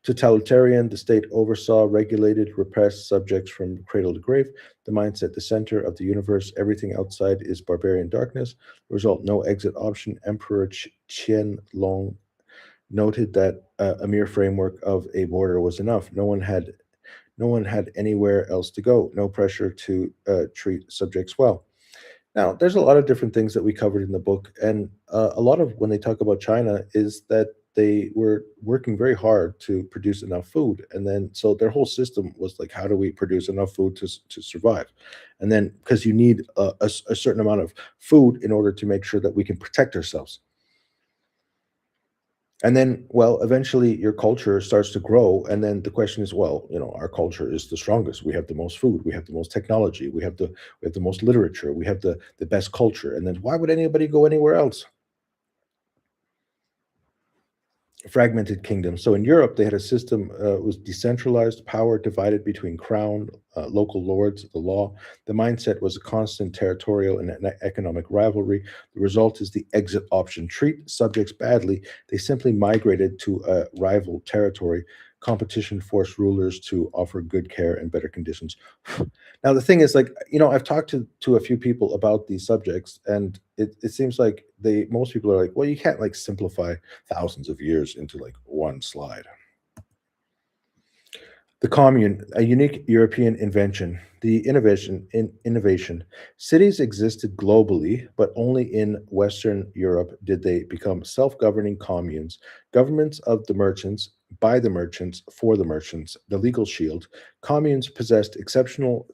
Totalitarian, the state oversaw, regulated, repressed subjects from cradle to grave. The mindset, the center of the universe, everything outside is barbarian darkness. Result, no exit option. Emperor Qian Long noted that a mere framework of a border was enough. No one had anywhere else to go. No pressure to treat subjects well. Now, there's a lot of different things that we covered in the book, and a lot of when they talk about China is that they were working very hard to produce enough food, and then so their whole system was like, how do we produce enough food to survive? And then because you need a certain amount of food in order to make sure that we can protect ourselves. And then, well, eventually your culture starts to grow, and then the question is, well, our culture is the strongest. We have the most food, we have the most technology, we have the most literature, we have the best culture, and then why would anybody go anywhere else? Fragmented kingdom. So in Europe, they had a system, was decentralized power divided between crown, local lords, the law. The mindset was a constant territorial and economic rivalry. The result is the exit option: treat subjects badly. They simply migrated to a rival territory. Competition forced rulers to offer good care and better conditions. Now the thing is, like, I've talked to a few people about these subjects, and it seems like they most people are like, well, you can't like simplify thousands of years into like one slide. The commune, a unique European invention. The innovation. Cities existed globally, but only in Western Europe did they become self-governing communes, governments of the merchants, by the merchants, for the merchants, the legal shield. Communes possessed exceptional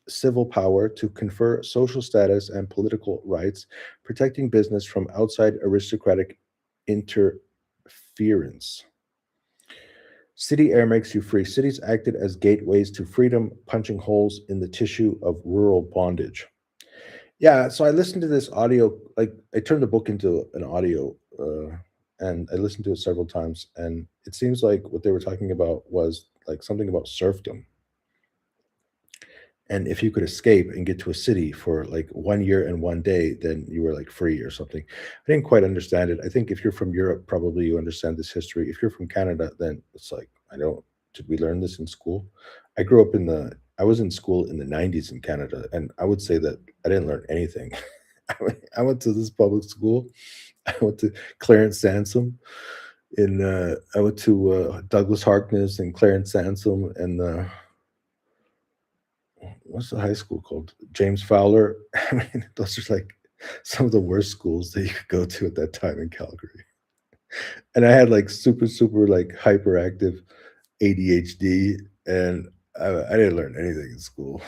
civil power to confer social status and political rights, protecting business from outside aristocratic interference. City air makes you free. Cities acted as gateways to freedom, punching holes in the tissue of rural bondage. Yeah, so I listened to this audio, like I turned the book into an audio, and I listened to it several times, and it seems like what they were talking about was like something about serfdom. And if you could escape and get to a city for like 1 year and 1 day, then you were like free or something. I didn't quite understand it. I think if you're from Europe, probably you understand this history. If you're from Canada, then it's like, I don't, did we learn this in school? I was in school in the 90s in Canada, and I would say that I didn't learn anything. I went to this public school. I went to Clarence Sansom I went to Douglas Harkness and Clarence Sansom and what's the high school called? James Fowler. I mean, those are like some of the worst schools that you could go to at that time in Calgary. And I had like super, super like hyperactive ADHD, and I didn't learn anything in school.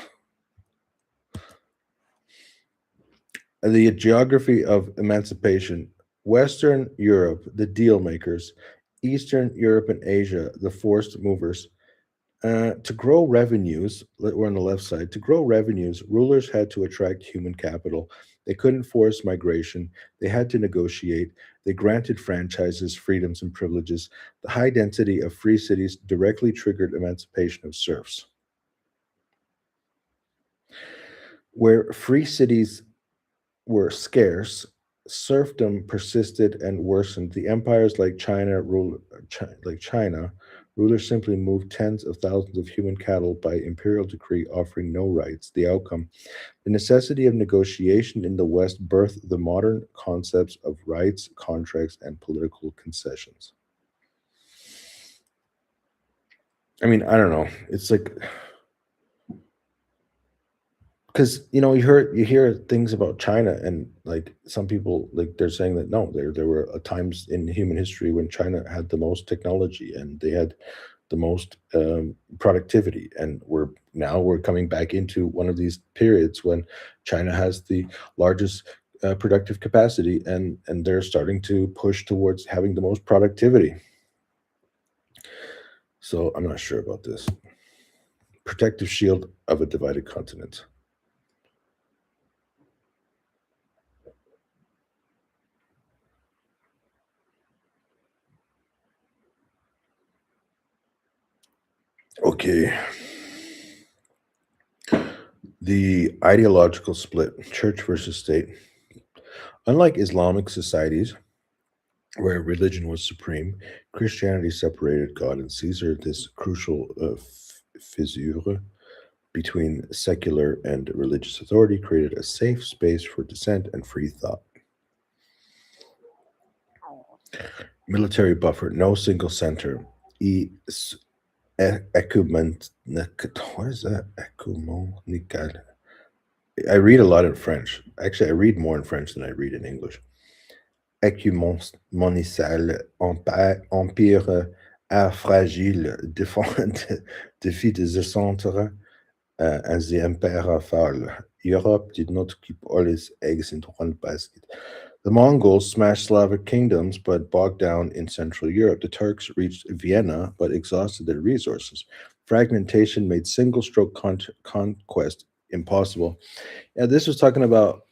The geography of emancipation: Western Europe, the deal makers; Eastern Europe and Asia, the forced movers. To grow revenues, we're on the left side. To grow revenues, rulers had to attract human capital. They couldn't force migration. They had to negotiate. They granted franchises, freedoms, and privileges. The high density of free cities directly triggered emancipation of serfs. Where free cities were scarce, serfdom persisted and worsened. The empires like China, rulers simply moved tens of thousands of human cattle by imperial decree, offering no rights. The outcome: the necessity of negotiation in the West birthed the modern concepts of rights, contracts, and political concessions. I mean, I don't know. It's like, because you hear things about China, and like some people, like they're saying that no, there were times in human history when China had the most technology and they had the most productivity, and we're coming back into one of these periods when China has the largest productive capacity, and they're starting to push towards having the most productivity. So I'm not sure about this. Protective shield of a divided continent. Okay. The ideological split, church versus state. Unlike Islamic societies, where religion was supreme, Christianity separated God and Caesar. This crucial fissure between secular and religious authority created a safe space for dissent and free thought. Military buffer, no single center. E, ecumen, what is that? Ecumenical. I read a lot in French. Actually, I read more in French than I read in English. écumonicale, empire fragile, défie des centres as the emperor fall. Europe did not keep all its eggs into one basket. The Mongols smashed Slavic kingdoms but bogged down in Central Europe. The Turks reached Vienna but exhausted their resources. Fragmentation made single stroke conquest impossible. Yeah, this was talking about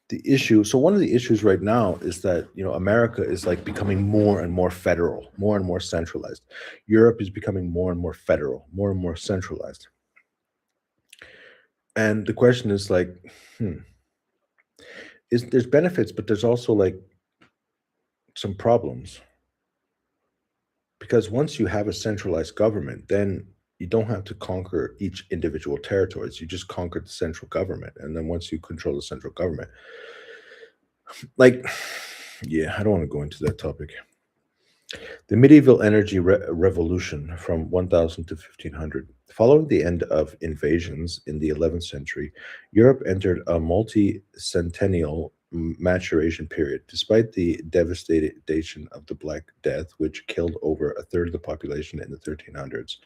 the issue. So one of the issues right now is that America is like becoming more and more federal, more and more centralized. Europe is becoming more and more federal, more and more centralized. And the question is like, hmm, is there's benefits, but there's also like some problems because once you have a centralized government, then you don't have to conquer each individual territories. You just conquer the central government, and then once you control the central government, like, yeah, I don't want to go into that topic. The medieval energy revolution from 1000 to 1500. Following the end of invasions in the 11th century, Europe entered a multi centennial maturation period. Despite the devastation of the Black Death, which killed over a third of the population in the 1300s,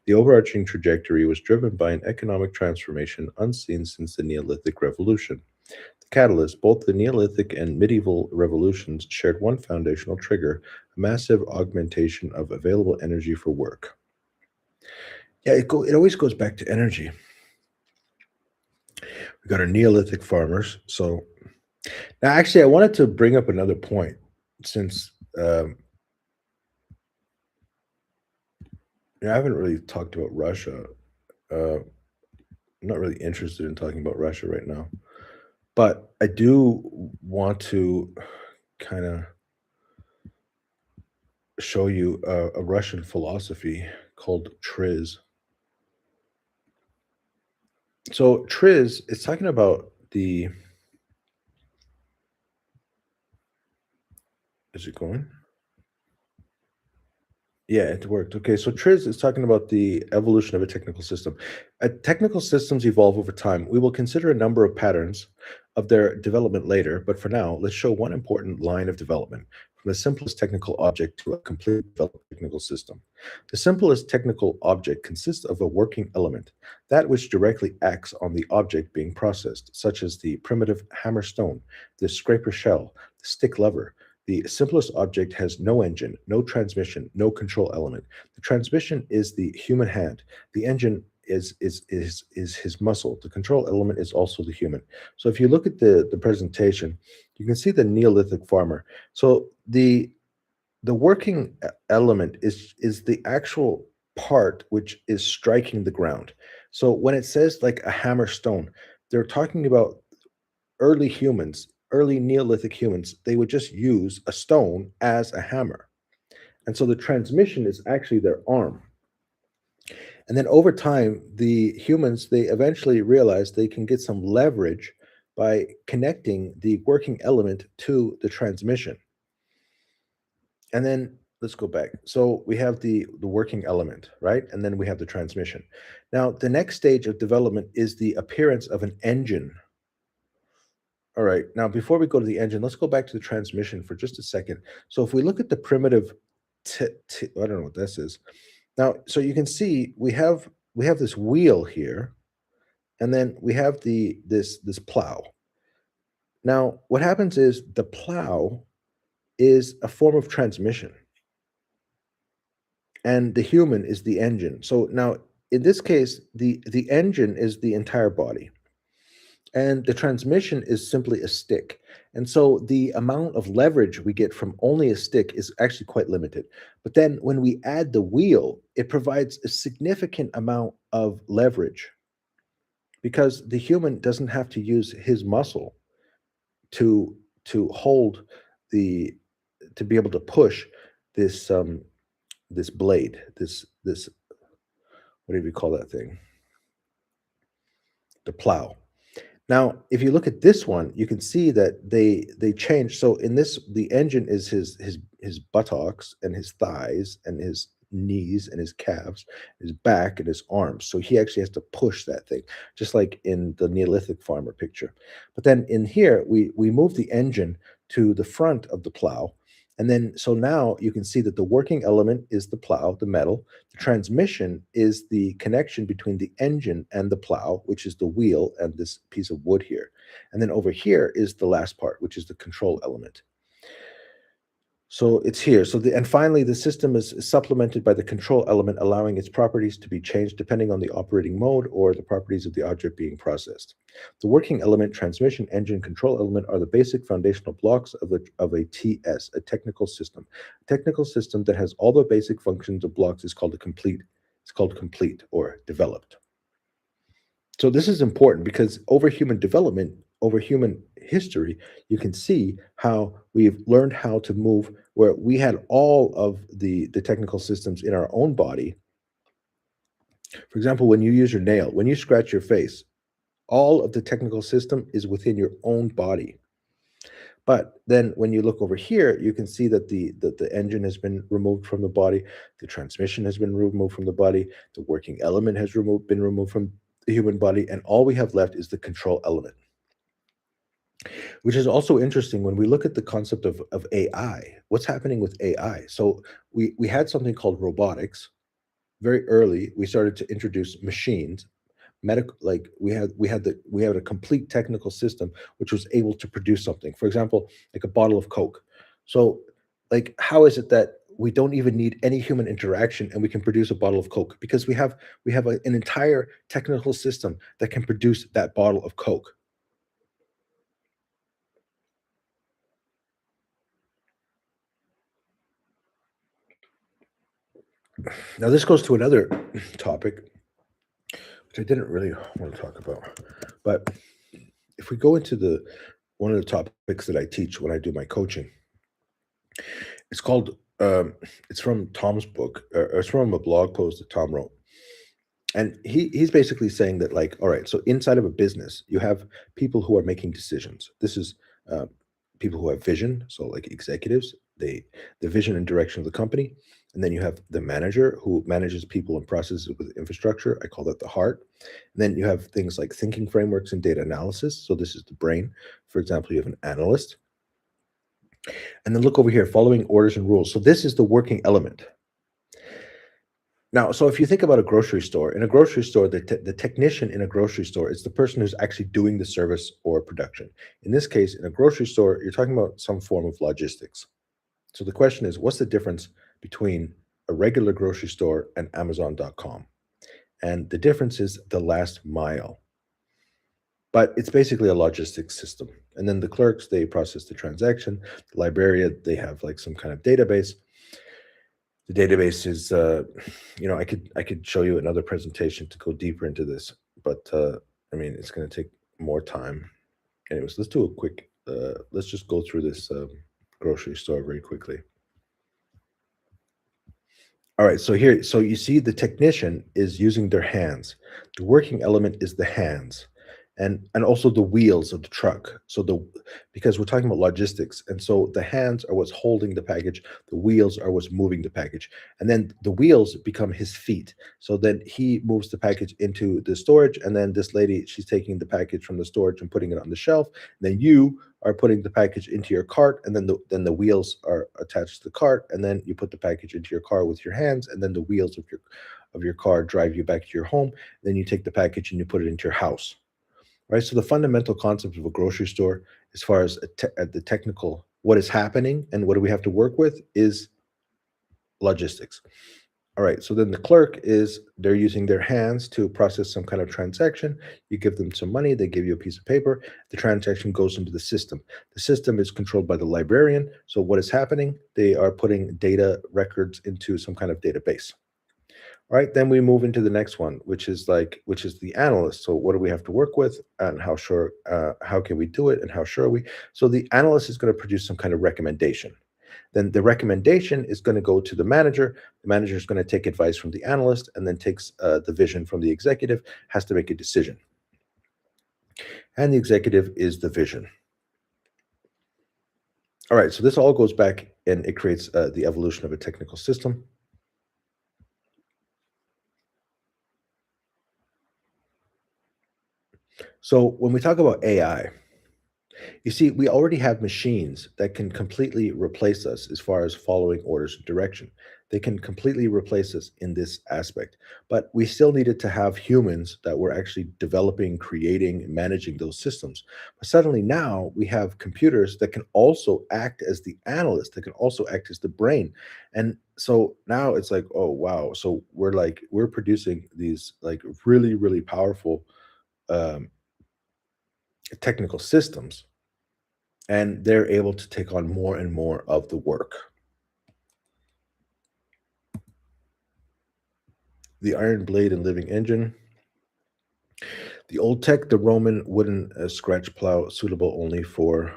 the overarching trajectory was driven by an economic transformation unseen since the Neolithic Revolution. The catalyst, both the Neolithic and medieval revolutions shared one foundational trigger: a massive augmentation of available energy for work. Yeah, it always goes back to energy. We got our Neolithic farmers. So now, actually, I wanted to bring up another point since I haven't really talked about Russia. I'm not really interested in talking about Russia right now, but I do want to kind of show you a Russian philosophy called Triz. So Triz is talking about the. Is it going? Yeah, it worked. Okay, so Triz is talking about the evolution of a technical system. Technical systems evolve over time. We will consider a number of patterns of their development later, but for now, let's show one important line of development from the simplest technical object to a completely developed technical system. The simplest technical object consists of a working element, that which directly acts on the object being processed, such as the primitive hammer stone, the scraper shell, the stick lever. The simplest object has no engine, no transmission, no control element. The transmission is the human hand. The engine is his muscle. The control element is also the human. So if you look at the presentation, you can see the Neolithic farmer. So the working element is the actual part which is striking the ground. So when it says like a hammer stone, they're talking about early humans, early Neolithic humans, they would just use a stone as a hammer. And so the transmission is actually their arm. And then over time, the humans, they eventually realize they can get some leverage by connecting the working element to the transmission. And then let's go back. So we have the working element, right? And then we have the transmission. Now, the next stage of development is the appearance of an engine. All right. Now, before we go to the engine, let's go back to the transmission for just a second. So if we look at the primitive, I don't know what this is. Now, so you can see we have this wheel here, and then we have this plow. Now, what happens is the plow is a form of transmission, and the human is the engine. So now, in this case, the engine is the entire body, and the transmission is simply a stick. And so the amount of leverage we get from only a stick is actually quite limited. But then when we add the wheel, it provides a significant amount of leverage because the human doesn't have to use his muscle to hold the to be able to push this blade, this what do you call that thing? The plow. Now, if you look at this one, you can see that they change. So in this, the engine is his buttocks and his thighs and his knees and his calves, his back and his arms. So he actually has to push that thing, just like in the Neolithic farmer picture. But then in here, we move the engine to the front of the plow. And then, so now you can see that the working element is the plow, the metal. The transmission is the connection between the engine and the plow, which is the wheel and this piece of wood here. And then over here is the last part, which is the control element. So it's here. And finally, the system is supplemented by the control element, allowing its properties to be changed depending on the operating mode or the properties of the object being processed. The working element, transmission, engine, control element are the basic foundational blocks of a TS, a technical system. A technical system that has all the basic functions of blocks is called a complete. It's called complete or developed. So this is important because over human development, over human history, you can see how we've learned how to move where we had all of the technical systems in our own body. For example, when you use your nail, when you scratch your face, all of the technical system is within your own body. But then when you look over here, you can see that the engine has been removed from the body, the transmission has been removed from the body, the working element has been removed from the human body, and all we have left is the control element. Which is also interesting when we look at the concept of AI. What's happening with AI? So we had something called robotics. Very early, we started to introduce machines, medical, like we had a complete technical system which was able to produce something. For example, like a bottle of Coke. So, like, how is it that we don't even need any human interaction and we can produce a bottle of Coke? Because we have an entire technical system that can produce that bottle of Coke. Now, this goes to another topic, which I didn't really want to talk about. But if we go into the one of the topics that I teach when I do my coaching, it's called it's from Tom's book, or it's from a blog post that Tom wrote. And he's basically saying that, like, all right, so inside of a business, you have people who are making decisions. This is uh, people who have vision, so like executives, the vision and direction of the company. And then you have the manager who manages people and processes with infrastructure. I call that the heart. And then you have things like thinking frameworks and data analysis. So this is the brain. For example, you have an analyst. And then look over here, following orders and rules. So this is the working element. Now, so if you think about a grocery store, in a grocery store, the technician in a grocery store is the person who's actually doing the service or production. In this case, in a grocery store, you're talking about some form of logistics. So the question is, what's the difference between a regular grocery store and Amazon.com? And the difference is the last mile. But it's basically a logistics system. And then the clerks, they process the transaction. The librarian, they have like some kind of database. The database is, I could show you another presentation to go deeper into this, but I mean, it's going to take more time. Anyways, let's do a quick. Let's just go through this grocery store very quickly. All right, so here, so you see the technician is using their hands. The working element is the hands, and also the wheels of the truck. So because we're talking about logistics, and so the hands are what's holding the package, the wheels are what's moving the package, and then the wheels become his feet. So then he moves the package into the storage, and then this lady, she's taking the package from the storage and putting it on the shelf. And then you are putting the package into your cart, and then the wheels are attached to the cart, and then you put the package into your car with your hands, and then the wheels of your car drive you back to your home. Then you take the package and you put it into your house, right? So the fundamental concept of a grocery store, as far as the technical, what is happening and what do we have to work with, is logistics. All right, so then the clerk is, they're using their hands to process some kind of transaction. You give them some money, they give you a piece of paper. The transaction goes into the system. The system is controlled by the librarian. So what is happening? They are putting data records into some kind of database. All right, then we move into the next one, which is the analyst. So what do we have to work with, and how can we do it, and how sure are we? So the analyst is going to produce some kind of recommendation. Then the recommendation is going to go to the manager. The manager is going to take advice from the analyst, and then takes the vision from the executive, has to make a decision. And the executive is the vision. All right, so this all goes back and it creates the evolution of a technical system. So when we talk about AI, you see, we already have machines that can completely replace us as far as following orders and direction. They can completely replace us in this aspect. But we still needed to have humans that were actually developing, creating, and managing those systems. But suddenly now we have computers that can also act as the analyst, that can also act as the brain. And so now it's like, oh wow. So we're producing these like really, really powerful um, technical systems, and they're able to take on more and more of the work. The iron blade and living engine. The old tech, the Roman wooden scratch plow, suitable only for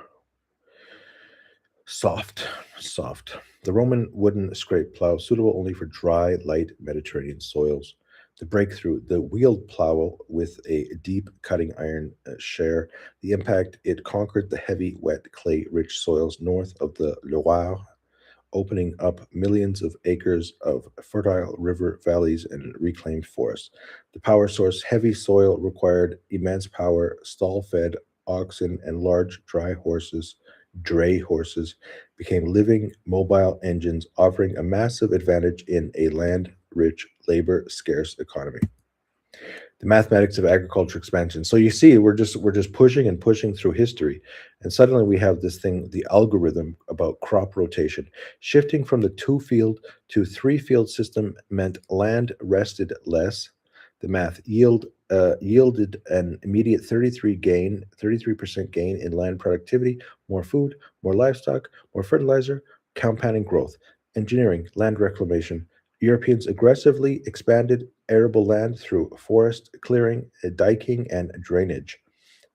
soft, soft. The Roman wooden scrape plow, suitable only for dry, light Mediterranean soils. The breakthrough, the wheeled plow with a deep cutting iron share. The impact, it conquered the heavy, wet, clay rich soils north of the Loire, opening up millions of acres of fertile river valleys and reclaimed forests. The power source, heavy soil, required immense power, stall fed oxen and large dray horses became living mobile engines, offering a massive advantage in a land rich, labor scarce economy. The mathematics of agriculture expansion. So you see, we're just pushing and pushing through history, and suddenly we have this thing, the algorithm about crop rotation. Shifting from the two field to three field system meant land rested less. The math yielded an immediate 33% gain in land productivity, more food, more livestock, more fertilizer, compounding growth. Engineering, land reclamation. Europeans aggressively expanded arable land through forest clearing, diking, and drainage.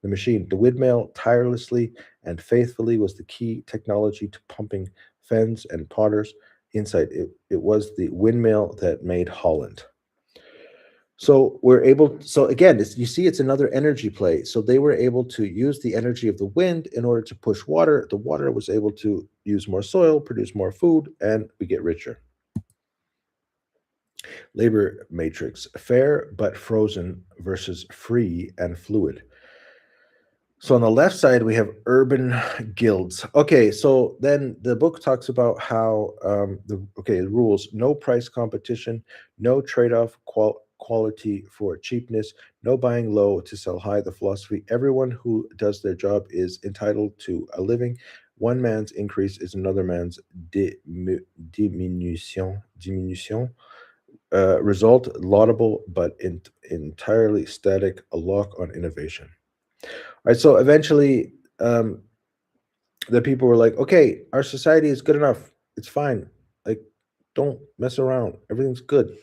The machine, the windmill, tirelessly and faithfully was the key technology to pumping fens and potters. Insight, it was the windmill that made Holland. So we're able, so again, you see, it's another energy play. So they were able to use the energy of the wind in order to push water. The water was able to use more soil, produce more food, and we get richer. Labor matrix, fair but frozen versus free and fluid. So on the left side, we have urban guilds. Okay, so then the book talks about how the rules: no price competition, no trade-off quality for cheapness, no buying low to sell high. The philosophy: everyone who does their job is entitled to a living. One man's increase is another man's diminution. Result laudable but entirely static. A lock on innovation. Right. So eventually, the people were like, "Okay, our society is good enough. It's fine. Like, don't mess around. Everything's good.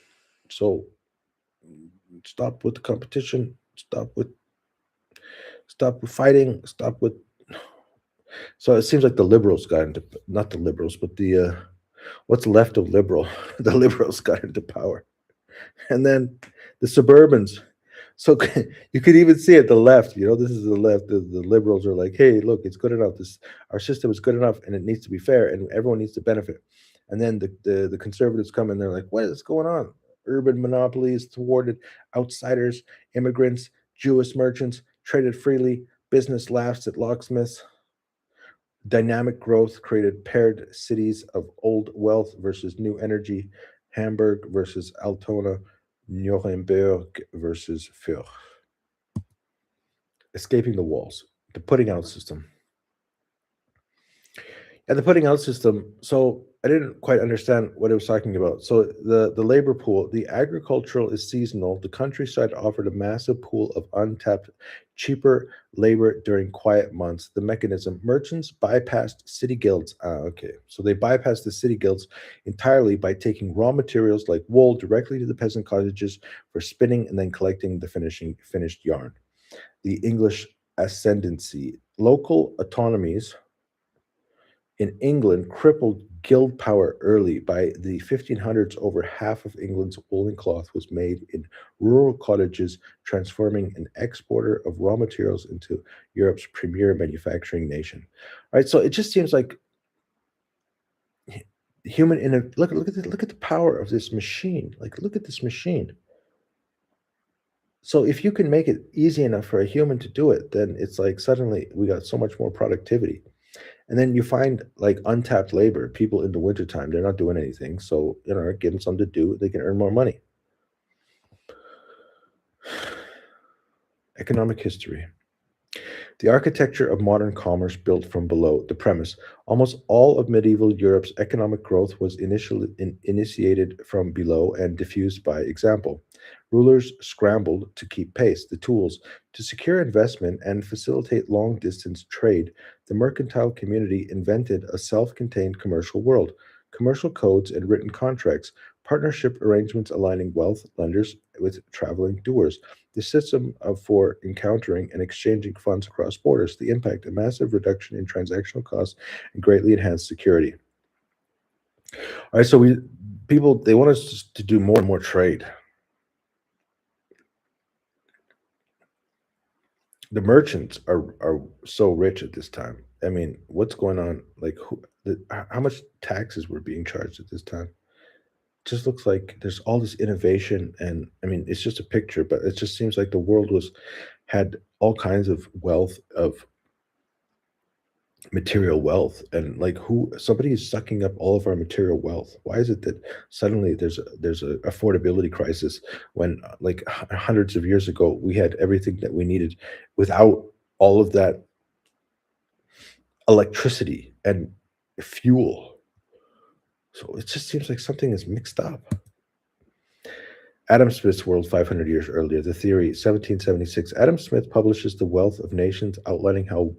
So stop with the competition. Stop with fighting. Stop with." So it seems like the liberals got into, not the liberals, but the what's left of liberal, the liberals got into power, and then the suburbans. So you could even see at the left, this is the left. The liberals are like, "Hey, look, it's good enough. This Our system is good enough, and it needs to be fair, and everyone needs to benefit." And then the conservatives come and they're like, "What is going on? Urban monopolies thwarted outsiders, immigrants, Jewish merchants traded freely. Business laughs at locksmiths. Dynamic growth created paired cities of old wealth versus new energy. Hamburg versus Altona. Nuremberg versus Fürth." Escaping the walls, the putting out system. And the putting out system, so I didn't quite understand what it was talking about. So the labor pool, the agricultural is seasonal. The countryside offered a massive pool of untapped, cheaper labor during quiet months. The mechanism, merchants bypassed city guilds. Okay, so they bypassed the city guilds entirely by taking raw materials like wool directly to the peasant cottages for spinning and then collecting the finished yarn. The English ascendancy, local autonomies in England crippled guild power early. By the 1500s, over half of England's woolen cloth was made in rural cottages, transforming an exporter of raw materials into Europe's premier manufacturing nation. All right, so it just seems like human in a look at the power of this machine. Like, look at this machine. So if you can make it easy enough for a human to do it, then it's like suddenly we got so much more productivity. And then you find like untapped labor, people in the wintertime, they're not doing anything. So, give them something to do, they can earn more money. Economic history. The architecture of modern commerce built from below. The premise. Almost all of medieval Europe's economic growth was initiated from below and diffused by example. Rulers scrambled to keep pace. The tools. To secure investment and facilitate long distance trade, the mercantile community invented a self contained commercial world. Commercial codes and written contracts, partnership arrangements aligning wealth lenders with traveling doers, the system for encountering and exchanging funds across borders, the impact, a massive reduction in transactional costs and greatly enhanced security. All right, so people they want us to do more and more trade. The merchants are so rich at this time. I mean, what's going on? Like, how much taxes were being charged at this time? Just looks like there's all this innovation, and I mean, it's just a picture, but it just seems like the world was had all kinds of wealth of material wealth, and like who somebody is sucking up all of our material wealth. Why is it that suddenly there's a affordability crisis when like hundreds of years ago we had everything that we needed without all of that electricity and fuel? So it just seems like something is mixed up. Adam Smith's world 500 years earlier, the theory, 1776. Adam Smith publishes The Wealth of Nations, outlining how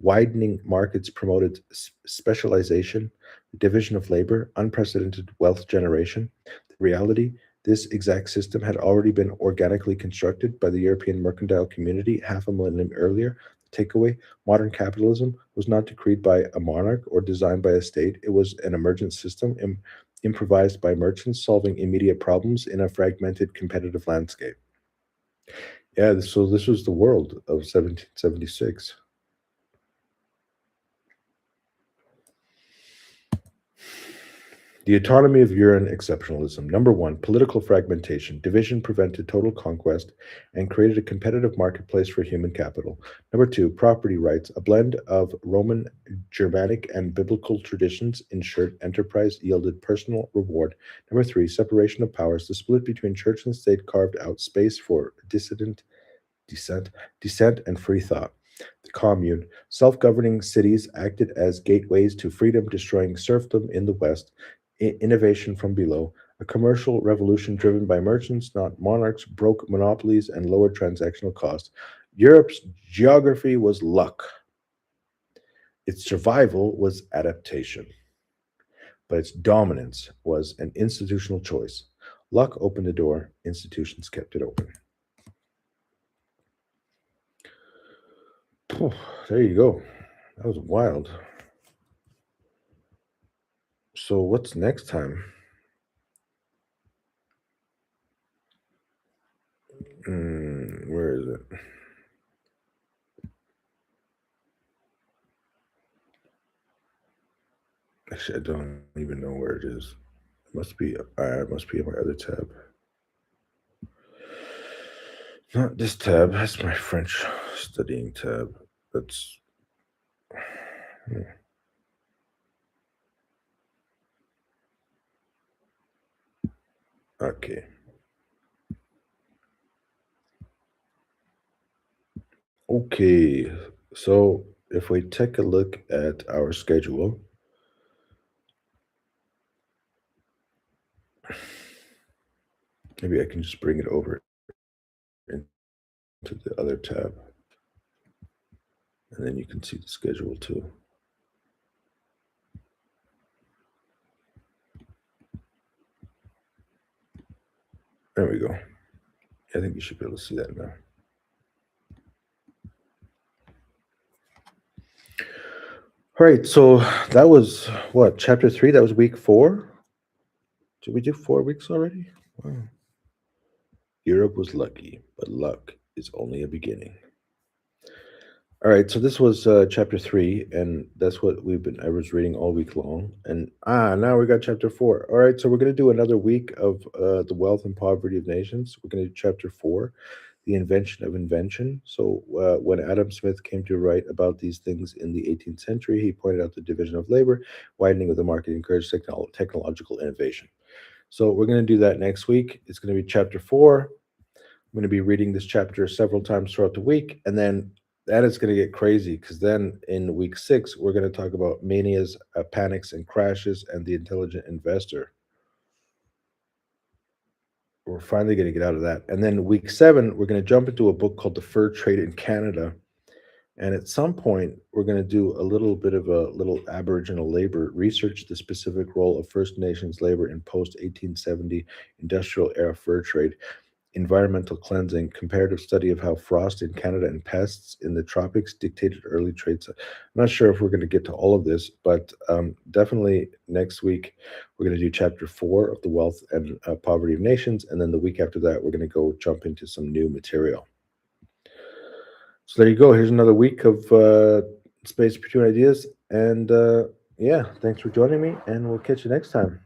widening markets promoted specialization, division of labor, unprecedented wealth generation. The reality, this exact system had already been organically constructed by the European mercantile community half a millennium earlier. The takeaway, modern capitalism was not decreed by a monarch or designed by a state. It was an emergent system improvised by merchants solving immediate problems in a fragmented competitive landscape. Yeah, so this was the world of 1776. The autonomy of urine exceptionalism. Number one, political fragmentation. Division prevented total conquest and created a competitive marketplace for human capital. Number two, property rights. A blend of Roman, Germanic, and biblical traditions ensured enterprise yielded personal reward. Number three, separation of powers. The split between church and state carved out space for dissent, and free thought. The commune. Self governing cities acted as gateways to freedom, destroying serfdom in the West. Innovation from below. A commercial revolution driven by merchants, not monarchs, broke monopolies and lowered transactional costs. Europe's geography was luck, its survival was adaptation, but its dominance was an institutional choice. Luck opened the door, institutions kept it open. Phew, there you go. That was wild. So what's next time? Where is it? Actually, I don't even know where it is. It must be in my other tab. Not this tab. That's my French studying tab. That's hmm, okay. Okay. So if we take a look at our schedule, maybe I can just bring it over into the other tab, and then you can see the schedule too. There we go. I think you should be able to see that now. All right, so that was what, chapter three? That was week four. Did we do 4 weeks already? Wow. Europe was lucky, but luck is only a beginning. All right, so this was chapter three, and that's what I was reading all week long. And now we got chapter four. All right, so we're going to do another week of the wealth and poverty of nations. We're going to do chapter four. the invention of invention. So when Adam Smith came to write about these things in the 18th century, he pointed out the division of labor, widening of the market, encouraged technological innovation. So we're going to do that next week. It's going to be chapter 4. I'm going to be reading this chapter several times throughout the week, and then that is going to get crazy because then in week 6 we're going to talk about manias, panics, and crashes, and the intelligent investor. We're finally going to get out of that, and then week 7 we're going to jump into a book called The Fur Trade in Canada, and at some point we're going to do a little bit of a little Aboriginal labor research, the specific role of First Nations labor in post 1870 industrial era fur trade. Environmental cleansing, comparative study of how frost in Canada and pests in the tropics dictated early trade. I'm not sure if we're going to get to all of this, but definitely next week we're going to do chapter 4 of the Wealth and Poverty of Nations, and then the week after that we're going to go jump into some new material. So there you go. Here's another week of Space Between Ideas, and yeah, thanks for joining me, and we'll catch you next time.